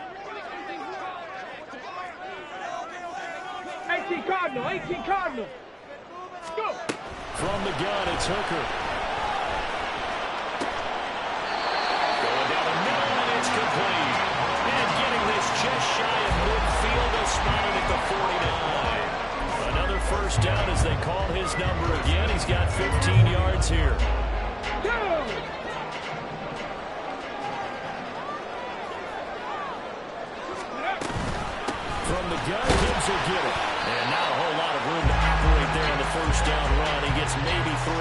18 Cardinal, 18 Cardinal. Go. From the gun, it's Hooker. Going down the middle, and it's complete. And getting this just shy of midfield, they'll spot it at the 49. Another 1st down as they call his number again. He's got 15 yards here. Go. From the gun, Gibbs will get it. And not a whole lot of room to operate there on the 1st down run. He gets maybe 3.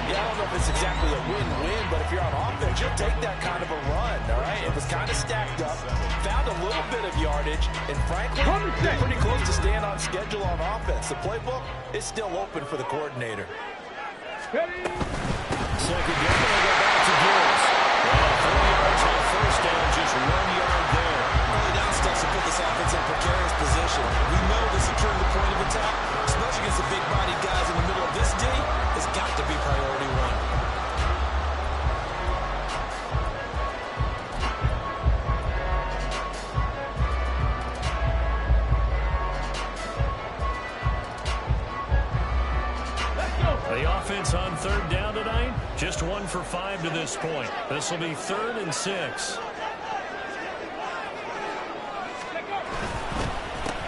Yeah, I don't know if it's exactly a win-win, but if you're on offense, you'll take that kind of a run, all right? It was kind of stacked up, found a little bit of yardage, and frankly, they're pretty close to staying on schedule on offense. The playbook is still open for the coordinator. Ready? 2nd down, they go back to Gibbs. 4 yards on 1st down, just 1 yard there. Early down stuff to put this offense in precarious position. We know that securing the point of attack, especially against the big-bodied guys in the middle of this D, has got to be priority 1. The offense on 3rd down tonight, just 1 for 5 to this point. This will be 3rd and 6.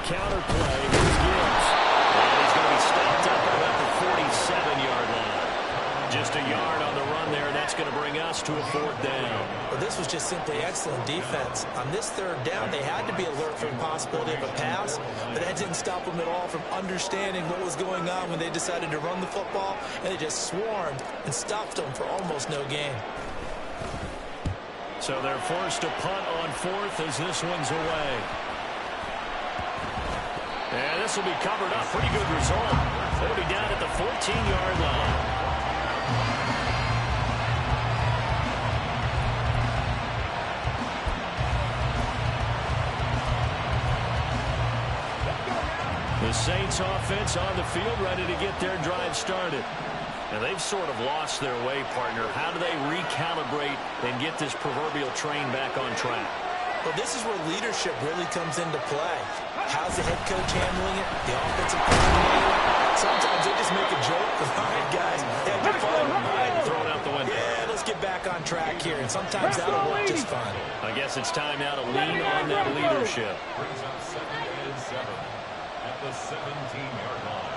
Counter play, here's Gibbs. And he's going to be stopped up at about the 47-yard line. Just a yard on the run there, and that's going to bring us to a 4th down. Well, this was just simply excellent defense. On this 3rd down, they had to be alert for the possibility of a pass, but that didn't stop them at all from understanding what was going on when they decided to run the football, and they just swarmed and stopped them for almost no gain. So they're forced to punt on 4th as this one's away. And this will be covered up. Pretty good result. It'll be down at the 14-yard line. The Saints offense on the field, ready to get their drive started. And they've sort of lost their way, partner. How do they recalibrate and get this proverbial train back on track? Well, this is where leadership really comes into play. How's the head coach handling it? The offensive coordinator? Sometimes they just make a joke. All right, guys, have your fun. Throw it out the window. Yeah, let's get back on track here. And sometimes that'll work just fine. I guess it's time now to lean on that leadership. Brings up 2nd and 7 at the 17-yard line.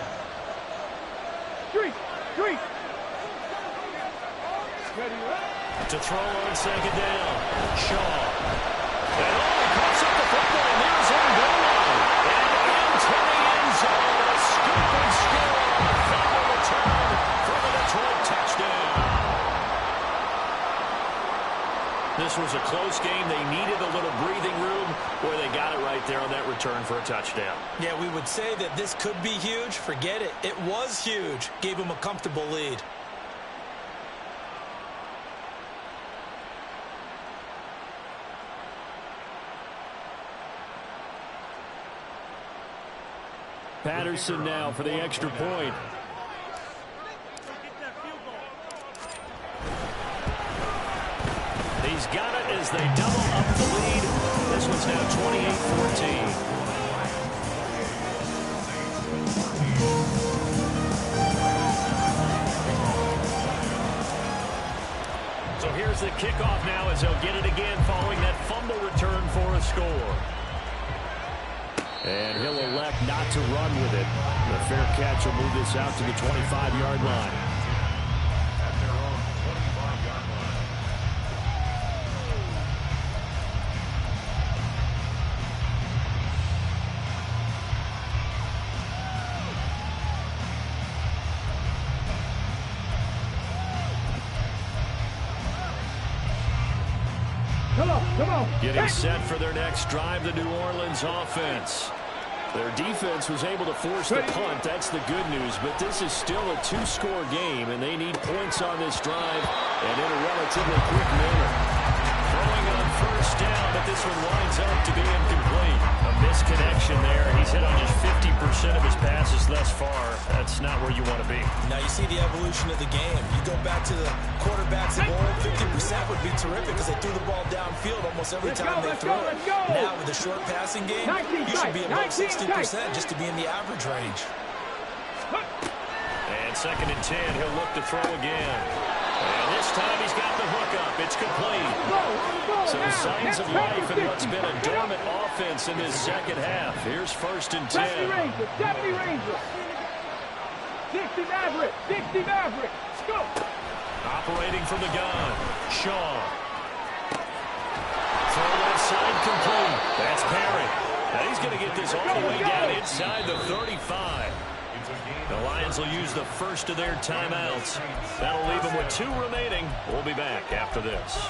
Street, street. To throw on second down. Shaw. And he picks up the football near his own goal line. And into the end zone. A scoop and score. Fumble return for the Detroit touchdown. This was a close game. They needed a little breathing room. Boy, they got it right there on that return for a touchdown. Yeah, we would say that this could be huge. Forget it. It was huge. Gave him a comfortable lead. Patterson now for the extra point. He's got it as they double up the lead. This one's now 28-14. So here's the kickoff now as they'll get it again following that fumble return for a score. And he'll elect not to run with it. The fair catch will move this out to the 25-yard line. At their own 25-yard line. Come on. Getting set for their next drive, the New Orleans offense. Their defense was able to force the punt. That's the good news. But this is still a two-score game, and they need points on this drive and in a relatively quick manner. Throwing on first down, but this one winds up to be incomplete. A misconnection there. He's hit on just 50% of his passes thus far. That's not where you want to be. Now you see the evolution of the game. You go back to the quarterbacks of old, 50% would be terrific because they threw the ball downfield almost every time they threw it. Now with the short passing game, you should be above 60% just to be in the average range. And 2nd and 10, he'll look to throw again. And this time he's got the hookup. It's complete. Some signs of life in what's been a dormant offense in this second half. Here's 1st and 10. 70 Rangers. 60 Maverick. 60 Maverick. Go. Operating from the gun. Shaw. Throw left side complete. That's Perry. Now he's going to get this all the way down inside the 35. The Lions will use the first of their timeouts. That'll leave them with 2 remaining. We'll be back after this.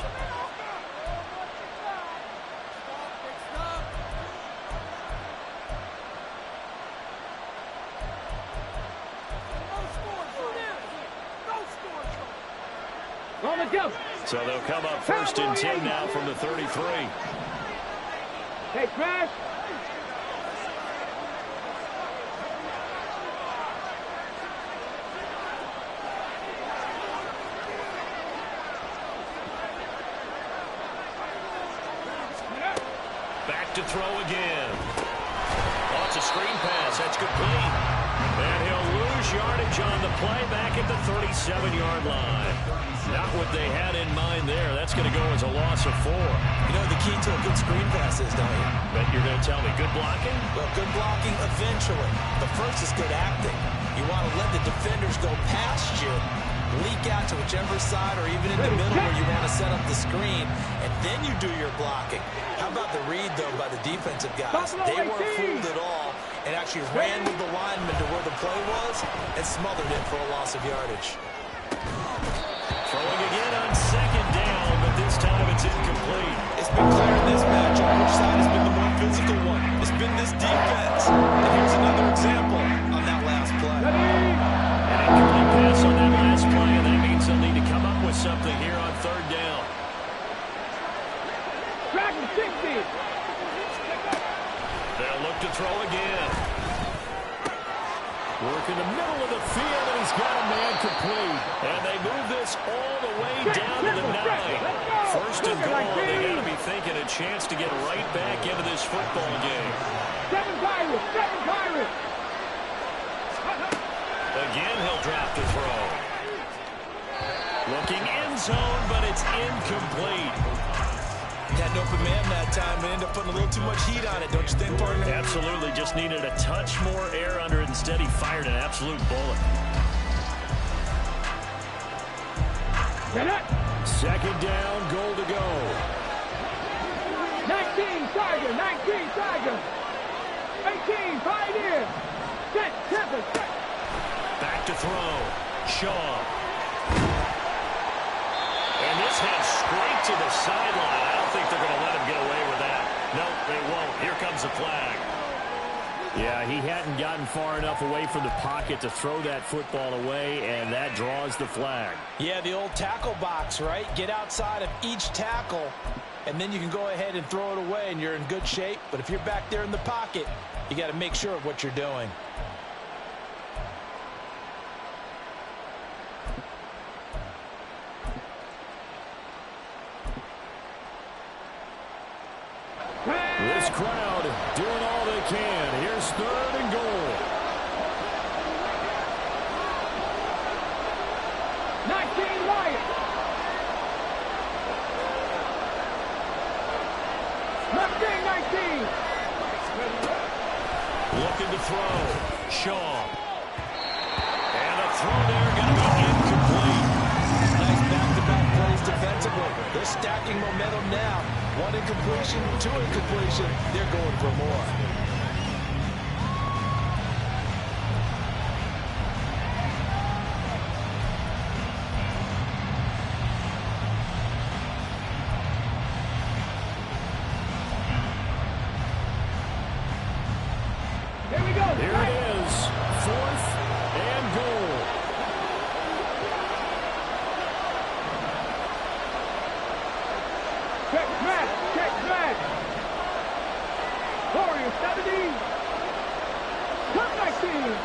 So they'll come up 1st and 10 now from the 33. Hey, Crash. Back to throw again. Oh, it's a screen pass. That's complete. And he'll lose yardage on the play back at the 37-yard line. Not what they had in mind there. That's going to go as a loss of 4. You know the key to a good screen pass is, don't you? But you're going to tell me, good blocking? Well, good blocking eventually. But first is good acting. You want to let the defenders go past you, leak out to whichever side or even in the middle where you want to set up the screen, and then you do your blocking. How about the read, though, by the defensive guys? They weren't fooled at all and actually ran with the lineman to where the play was and smothered it for a loss of yardage. Throwing again on 2nd down, but this time it's incomplete. It's been clear in this matchup which side has been the more physical one. It's been this defense. And here's another example on that last play. An incomplete pass on that last play, and that means they'll need to come up with something here on 3rd down. Track 60. They'll look to throw again. Work in the middle of the field, and he's got a man complete. And they move this all the way down to the 9. 1st and goal, they got to be thinking a chance to get right back into this football game. 7 Pirates. Again, he'll drop the throw. Looking end zone, but it's incomplete. Had an open man that time, but ended up putting a little too much heat on it, don't you think, partner? Absolutely. Just needed a touch more air under it. Instead, he fired an absolute bullet. Second down, goal to go. 19 Tiger, 19 Tiger. 18 Pioneer. Set, Tempest, set. Back to throw. Shaw. And this heads straight to the sideline. I don't think they're going to let him get away with that. Nope, they won't. Here comes the flag. Yeah, he hadn't gotten far enough away from the pocket to throw that football away, and that draws the flag. Yeah, the old tackle box, right? Get outside of each tackle, and then you can go ahead and throw it away, and you're in good shape. But if you're back there in the pocket, you got to make sure of what you're doing. This crowd doing all they can. Here's third and goal. 19 Wyatt. 19. Looking to throw. Shaw. And a throw there going to be incomplete. Nice back-to-back plays defensively. They're stacking momentum now. One incompletion, two incompletion. They're going for more. Here we go. Here it is. Fourth and goal. Check smash. Warriors 70.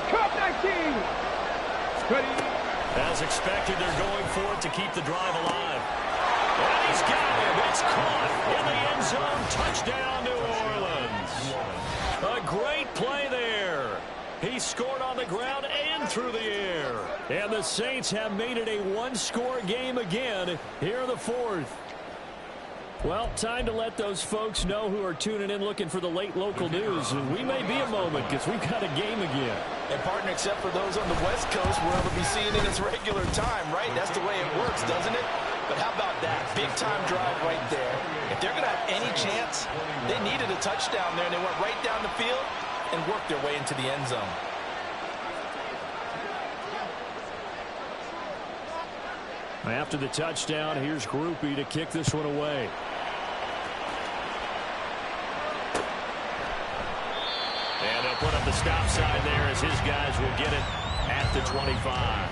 Cup 19. Ready. As expected, they're going for it to keep the drive alive. And he's got him. It's caught in the end zone. Touchdown, New Orleans. A great play there. He scored on the ground and through the air. And the Saints have made it a one-score game again here in the fourth. Well, time to let those folks know who are tuning in looking for the late local news. We may be a moment because we've got a game again. And, partner, except for those on the West Coast, we're able to be seeing it in its regular time, right? That's the way it works, doesn't it? But how about that? Big-time drive right there. If they're going to have any chance, they needed a touchdown there, and they went right down the field and worked their way into the end zone. After the touchdown, here's Groupie to kick this one away. And they'll put up the stop sign there as his guys will get it at the 25.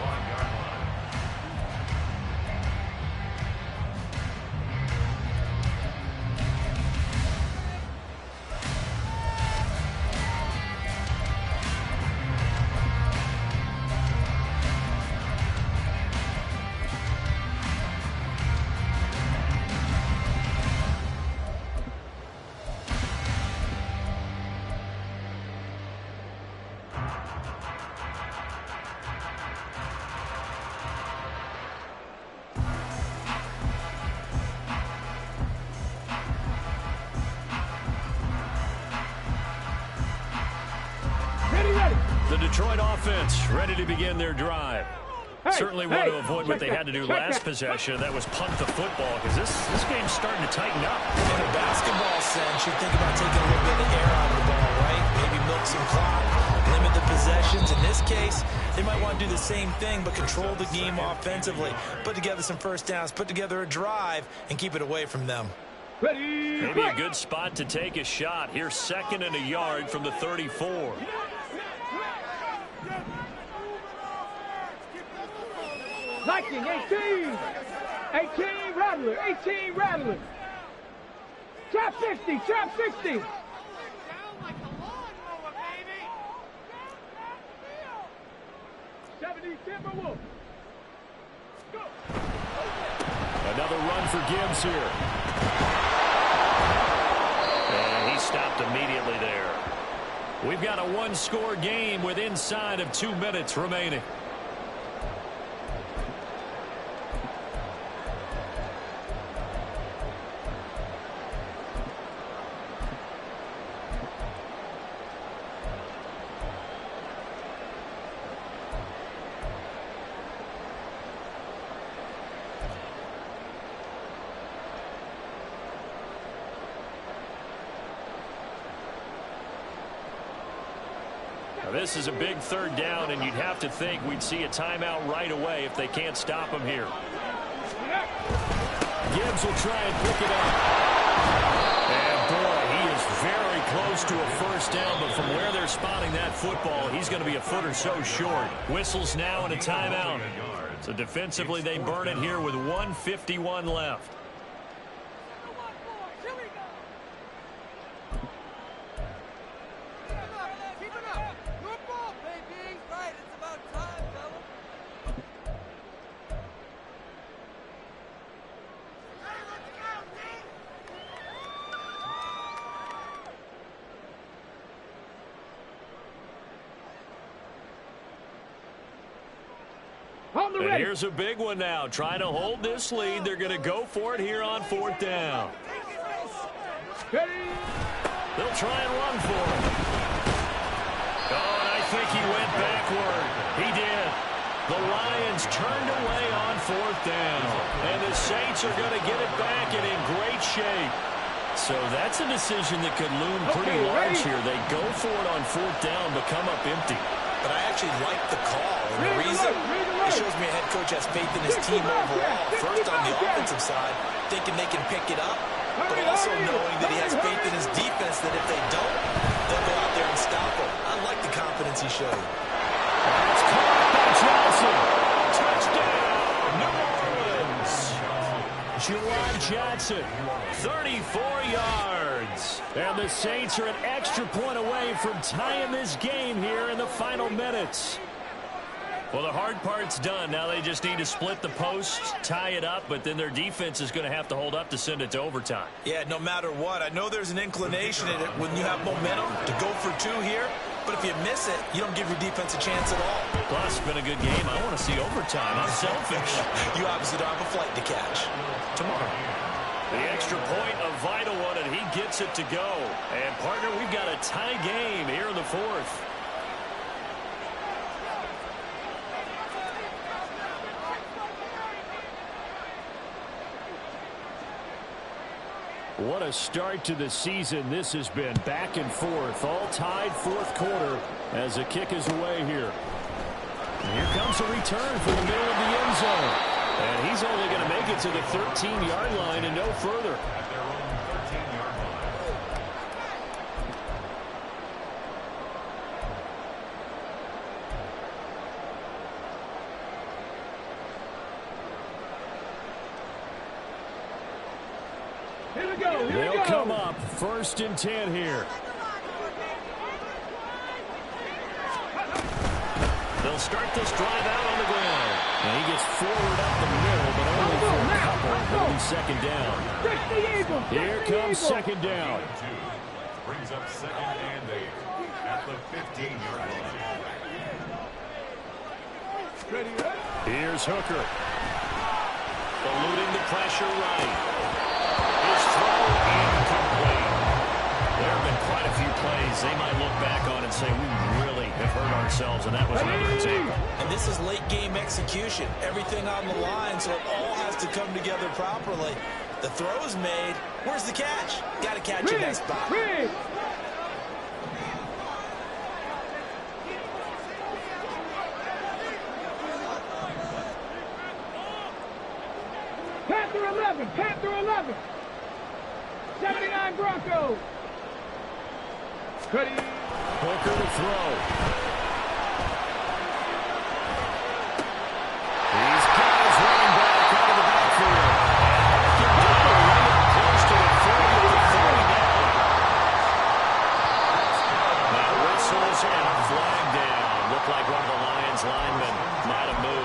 The Detroit offense ready to begin their drive. Certainly want to avoid what they had to do last possession. That was punt the football because this game's starting to tighten up. In a basketball sense, you think about taking a little bit of air out of the ball, right? Maybe milk some clock, limit the possessions. In this case, they might want to do the same thing but control the game offensively. Put together some first downs, put together a drive, and keep it away from them. Ready. Maybe a good spot to take a shot. Here's second and a yard from the 34. 19, 18. 18 Rattler, 18 Rattler. Trap 60, trap 60. Timberwolf. Go. Another run for Gibbs here. And he stopped immediately there. We've got a one-score game with inside of 2 minutes remaining. Now, this is a big third down, and you'd have to think we'd see a timeout right away if they can't stop him here. Gibbs will try and pick it up. And, boy, he is very close to a first down, but from where they're spotting that football, he's going to be a foot or so short. Whistles now and a timeout. So defensively, they burn it here with 1:51 left. And here's a big one now. Trying to hold this lead. They're going to go for it here on 4th down. They'll try and run for it. Oh, and I think he went backward. He did. The Lions turned away on 4th down. And the Saints are going to get it back and in great shape. So that's a decision that could loom pretty large here. They go for it on 4th down but come up empty. But I actually like the call. And the reason, it shows me a head coach has faith in his team overall. First on the offensive side, thinking they can pick it up, but also knowing that he has faith in his defense that if they don't, they'll go out there and stop him. I like the confidence he showed. That's caught by Johnson. Touchdown, New Orleans. Juwan Johnson, 34 yards. And the Saints are an extra point away from tying this game here in the final minutes. Well, the hard part's done. Now they just need to split the posts, tie it up, but then their defense is going to have to hold up to send it to overtime. Yeah, no matter what. I know there's an inclination in it when you have momentum to go for 2 here, but if you miss it, you don't give your defense a chance at all. Plus, it's been a good game. I want to see overtime. I'm selfish. You obviously don't have a flight to catch. Tomorrow. The extra point, a vital one, and he gets it to go. And, partner, we've got a tie game here in the 4th. What a start to the season this has been. Back and forth, all tied 4th quarter as the kick is away here. And here comes a return from the middle of the end zone. And he's only going to make it to the 13-yard line and no further. At their own 13-yard line. Here we go. They'll come up 1st and 10 here. They'll start this drive out on the ground. And he gets forward up the middle, but only for a couple. It'll be 2nd down. Here comes 2nd down. Brings up 2nd and 8 at the 15-yard line. Here's Hooker. Eluding the pressure right. His throw incomplete. There have been quite a few plays they might look back on and say, we really have hurt ourselves, and that was another example. And this is late game execution. Everything on the line, so it all has to come together properly. The throw's made. Where's the catch? Got to catch in that spot. Panther 11, Panther 11. 79 Broncos. Hooker to throw. He's got his running back out of the backfield. Close to the 30 to 39. Now whistles and a flag down. Looked like one of the Lions linemen might have moved.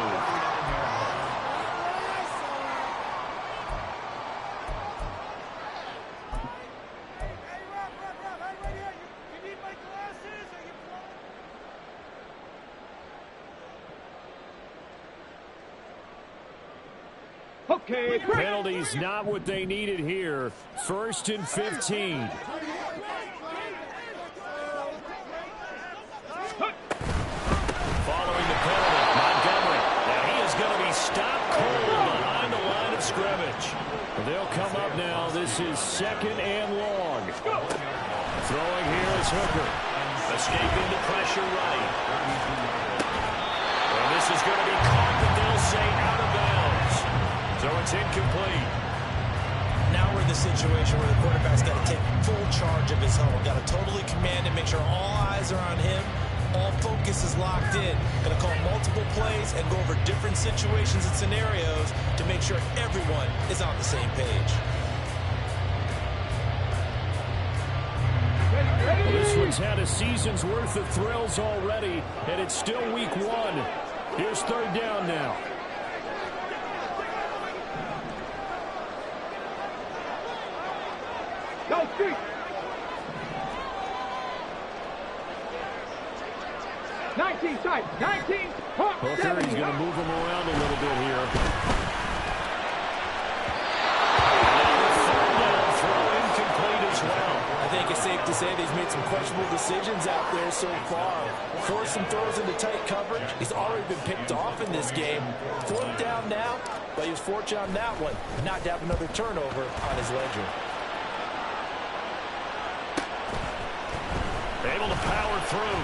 Okay, Penalties not what they needed here. 1st and 15. Following the penalty, Montgomery. Now he is going to be stopped cold behind the line of scrimmage. They'll come up now. This is 2nd and long. Throwing here is Hooker. A Escaping the pressure right. And this is going to be caught, but they'll say out of bounds. So it's incomplete. Now we're in the situation where the quarterback's got to take full charge of his home. Got to totally command it, make sure all eyes are on him. All focus is locked in. Going to call multiple plays and go over different situations and scenarios to make sure everyone is on the same page. Well, this one's had a season's worth of thrills already, and it's still week one. Here's third down now. Go street. 19 tight. 19. Hooker, he's going to move him around a little bit here. Third down throw incomplete as well. I think it's safe to say that he's made some questionable decisions out there so far. Forced some throws into tight coverage. He's already been picked off in this game. Fourth down now, but he was fortunate on that one, not to have another turnover on his ledger. Able to power through.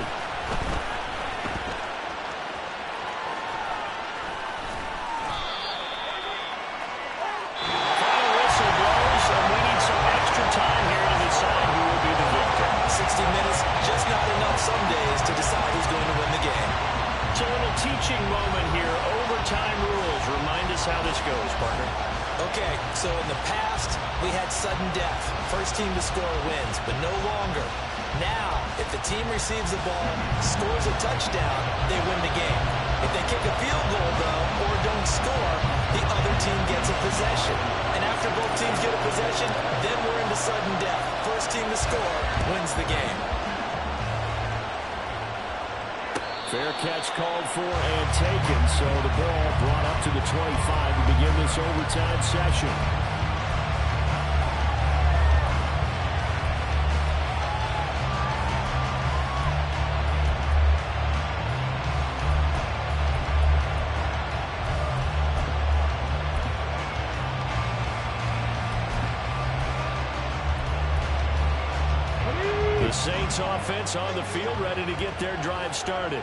Final whistle blows, and we need some extra time here to decide who will be the victor. 60 minutes, just not enough some days to decide who's going to win the game. It's a little teaching moment here. Overtime rules. Remind us how this goes, partner. Okay, so in the past, we had sudden death. First team to score wins, but no longer. Now, if the team receives the ball, scores a touchdown, they win the game. If they kick a field goal, though, or don't score, the other team gets a possession. And after both teams get a possession, then we're into sudden death. First team to score wins the game. Fair catch called for and taken, so the ball brought up to the 25 to begin this overtime session. The Saints offense on the field, ready to get their drive started.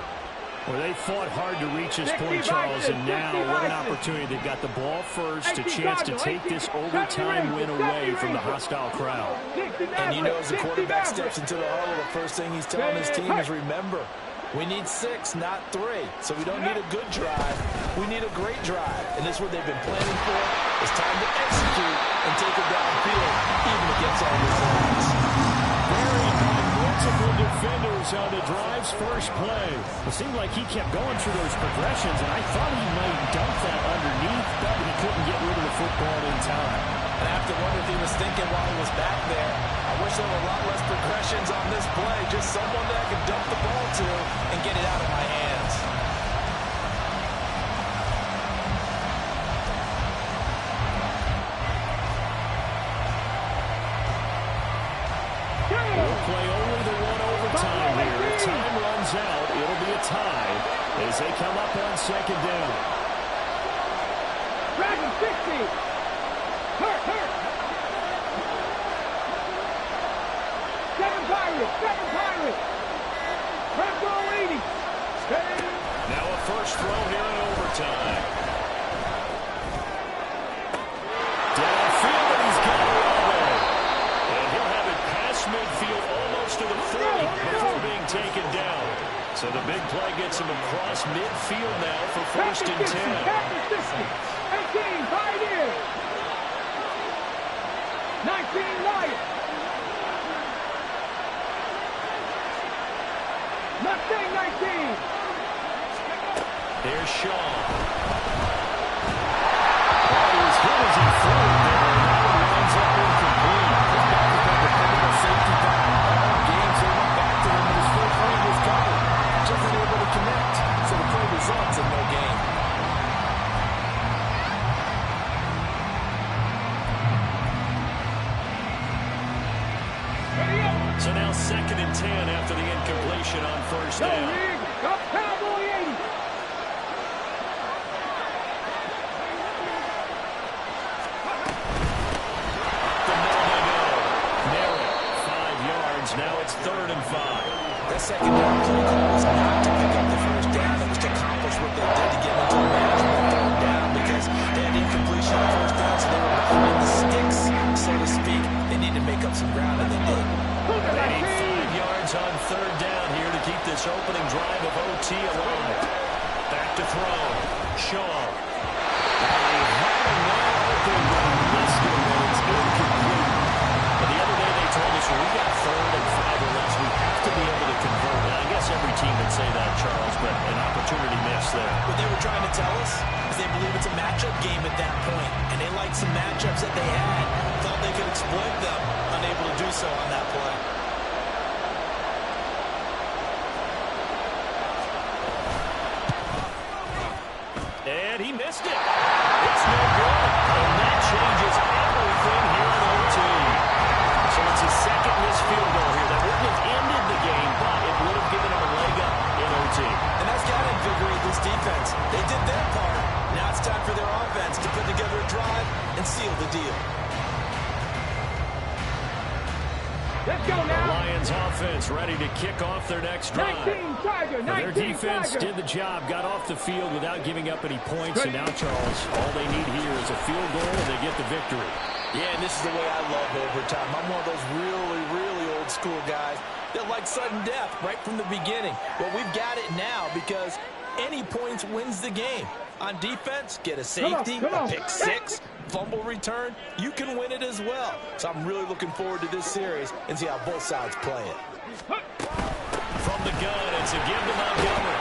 Well, they fought hard to reach this point, Charles, and now what an opportunity. They've got the ball first, a chance to take this overtime win away from the hostile crowd. And you know, as the quarterback steps into the huddle, the first thing he's telling his team is, remember, we need 6, not 3. So we don't need a good drive. We need a great drive. And this is what they've been planning for. It's time to execute and take it downfield, even against all these odds. Buried by multiple defenders on the drive's first play. It seemed like he kept going through those progressions, and I thought he might dump that underneath, but he couldn't get rid of the football in time. And I have to wonder if he was thinking while he was back there, I wish there were a lot less progressions on this play. Just someone that I could dump the ball to and get it out of my hands. We'll play only the one overtime here. If time runs out, it'll be a tie as they come up on second down. Dragon 60. Hurt. 7 Pirates. Front row 80. Now a first throw here in overtime. Downfield, and he's got it all there. And he'll have it past midfield almost to the 40 before being taken down. So the big play gets him across midfield now for first and 10. 18, Pioneers. 19, Lions. Mustang 19. There's Shaw. He was hit as he threw it there, and now it winds up incomplete. His back has been dependable safety back all games. They went back to him, and his full frame was covered. Just unable to connect, so the play results in no gain. So now second and 10 after the incompletion on first Go, down. Rig. Go, Cowboy 80. The middle they go. Narrow, 5 yards. Now it's 3rd and 5. That second down play call was not to pick up the first down. It was to accomplish what they did to get into a manageable third down because they had incompletion on first down, so they were behind the sticks, so to speak. They need to make up some ground, and they did. They need 5 yards on third down here to keep this opening drive of OT alive. Back to throw. Shaw. They had a man open, but missed it when it's incomplete. But the other day they told us, well, we got 3rd and 5 or less. We have to be able to convert. And I guess every team would say that, Charles, but an opportunity missed there. What they were trying to tell us is they believe it's a matchup game at that point, and they liked some matchups that they had. Thought they could exploit them, unable to do so on that play. And he missed it. It's no good. And that changes everything here in OT. So it's his second missed field goal here. That wouldn't have ended the game, but it would have given him a leg up in OT. And that's got to invigorate this defense. They did their part. Now it's time for their offense to put together a drive and seal the deal. Let's go now. The Lions offense ready to kick off their next drive. 19 Tiger, 19 Their defense Tiger. did the job, got off the field without giving up any points. And now, Charles, all they need here is a field goal and they get the victory. Yeah, and this is the way I love overtime. I'm one of those really, really old school guys that like sudden death right from the beginning. Well, we've got it now because any points wins the game. On defense, get a safety, a pick six, fumble return, you can win it as well. So I'm really looking forward to this series and see how both sides play it. From the gun, it's a give to Montgomery.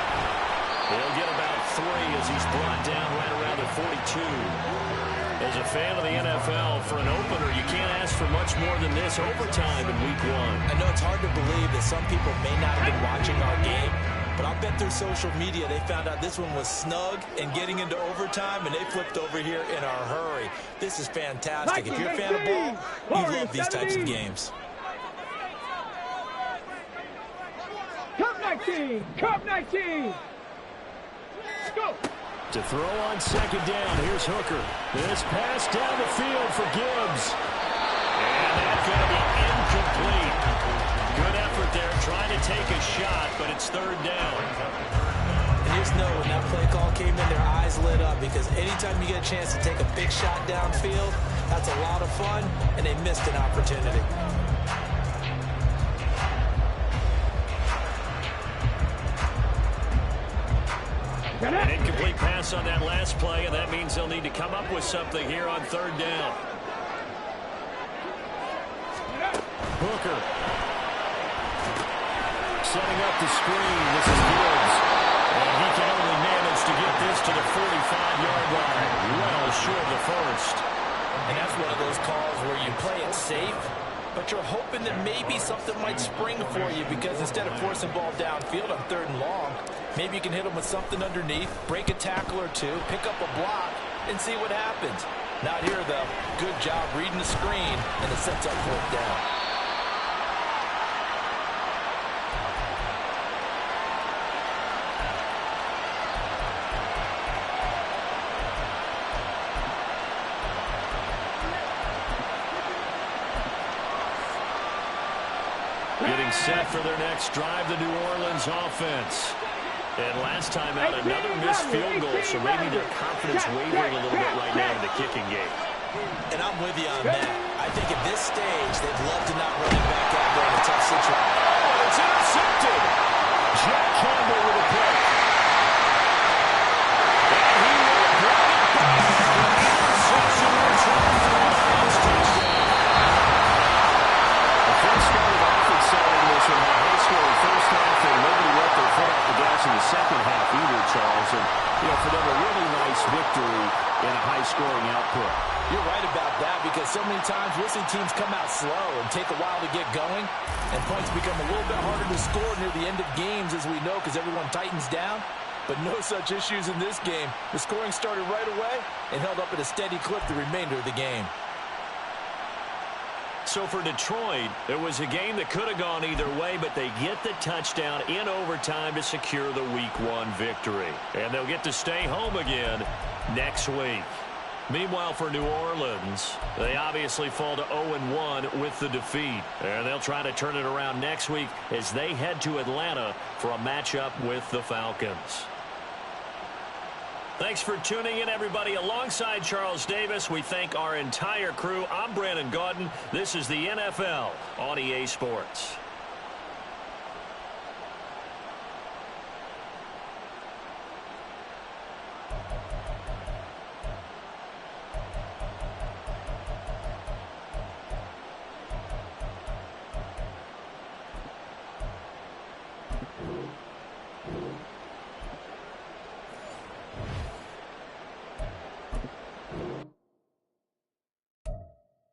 He'll get about 3 as he's brought down right around the 42. As a fan of the NFL, for an opener, you can't ask for much more than this overtime in Week 1. I know it's hard to believe that some people may not have been watching our game, but I'll bet through social media they found out this one was snug and getting into overtime, and they flipped over here in a hurry. This is fantastic. If you're a fan of ball, you love these types of games. Cup 19, Cup 19. Go. To throw on second down, here's Hooker. This pass down the field for Gibbs. And that's going to be incomplete. Good effort there, trying to take a shot, but it's 3rd down. And just know when that play call came in, their eyes lit up because anytime you get a chance to take a big shot downfield, that's a lot of fun, and they missed an opportunity. An incomplete pass on that last play, and that means they'll need to come up with something here on 3rd down. Hooker. Setting up the screen. This is Gibbs. And he can only manage to get this to the 45-yard line. Well short of the first. And that's one of those calls where you play it safe, but you're hoping that maybe something might spring for you because instead of forcing ball downfield on 3rd and long, maybe you can hit them with something underneath, break a tackle or two, pick up a block, and see what happens. Not here, though. Good job reading the screen, and it sets up 4th down. Getting set for their next drive, the New Orleans offense. And last time out, another missed field goal, so maybe their confidence wavering a little bit right now in the kicking game. And I'm with you on that. I think at this stage, they'd love to not run it back out there in a tough situation. Oh, it's intercepted! Jack Campbell with a pick. And he will bring it back. Interception return for the Lions touchdown. The first started off exciting this one. The high scoring first half, and nobody let their foot off the gas in the second half either, Charles. And, for them, a really nice victory in a high-scoring output. You're right about that because so many times we'll see teams come out slow and take a while to get going, and points become a little bit harder to score near the end of games, as we know, because everyone tightens down. But no such issues in this game. The scoring started right away and held up at a steady clip the remainder of the game. So for Detroit, it was a game that could have gone either way, but they get the touchdown in overtime to secure the Week 1 victory. And they'll get to stay home again next week. Meanwhile, for New Orleans, they obviously fall to 0-1 with the defeat. And they'll try to turn it around next week as they head to Atlanta for a matchup with the Falcons. Thanks for tuning in, everybody. Alongside Charles Davis, we thank our entire crew. I'm Brandon Gaudin. This is the NFL on EA Sports.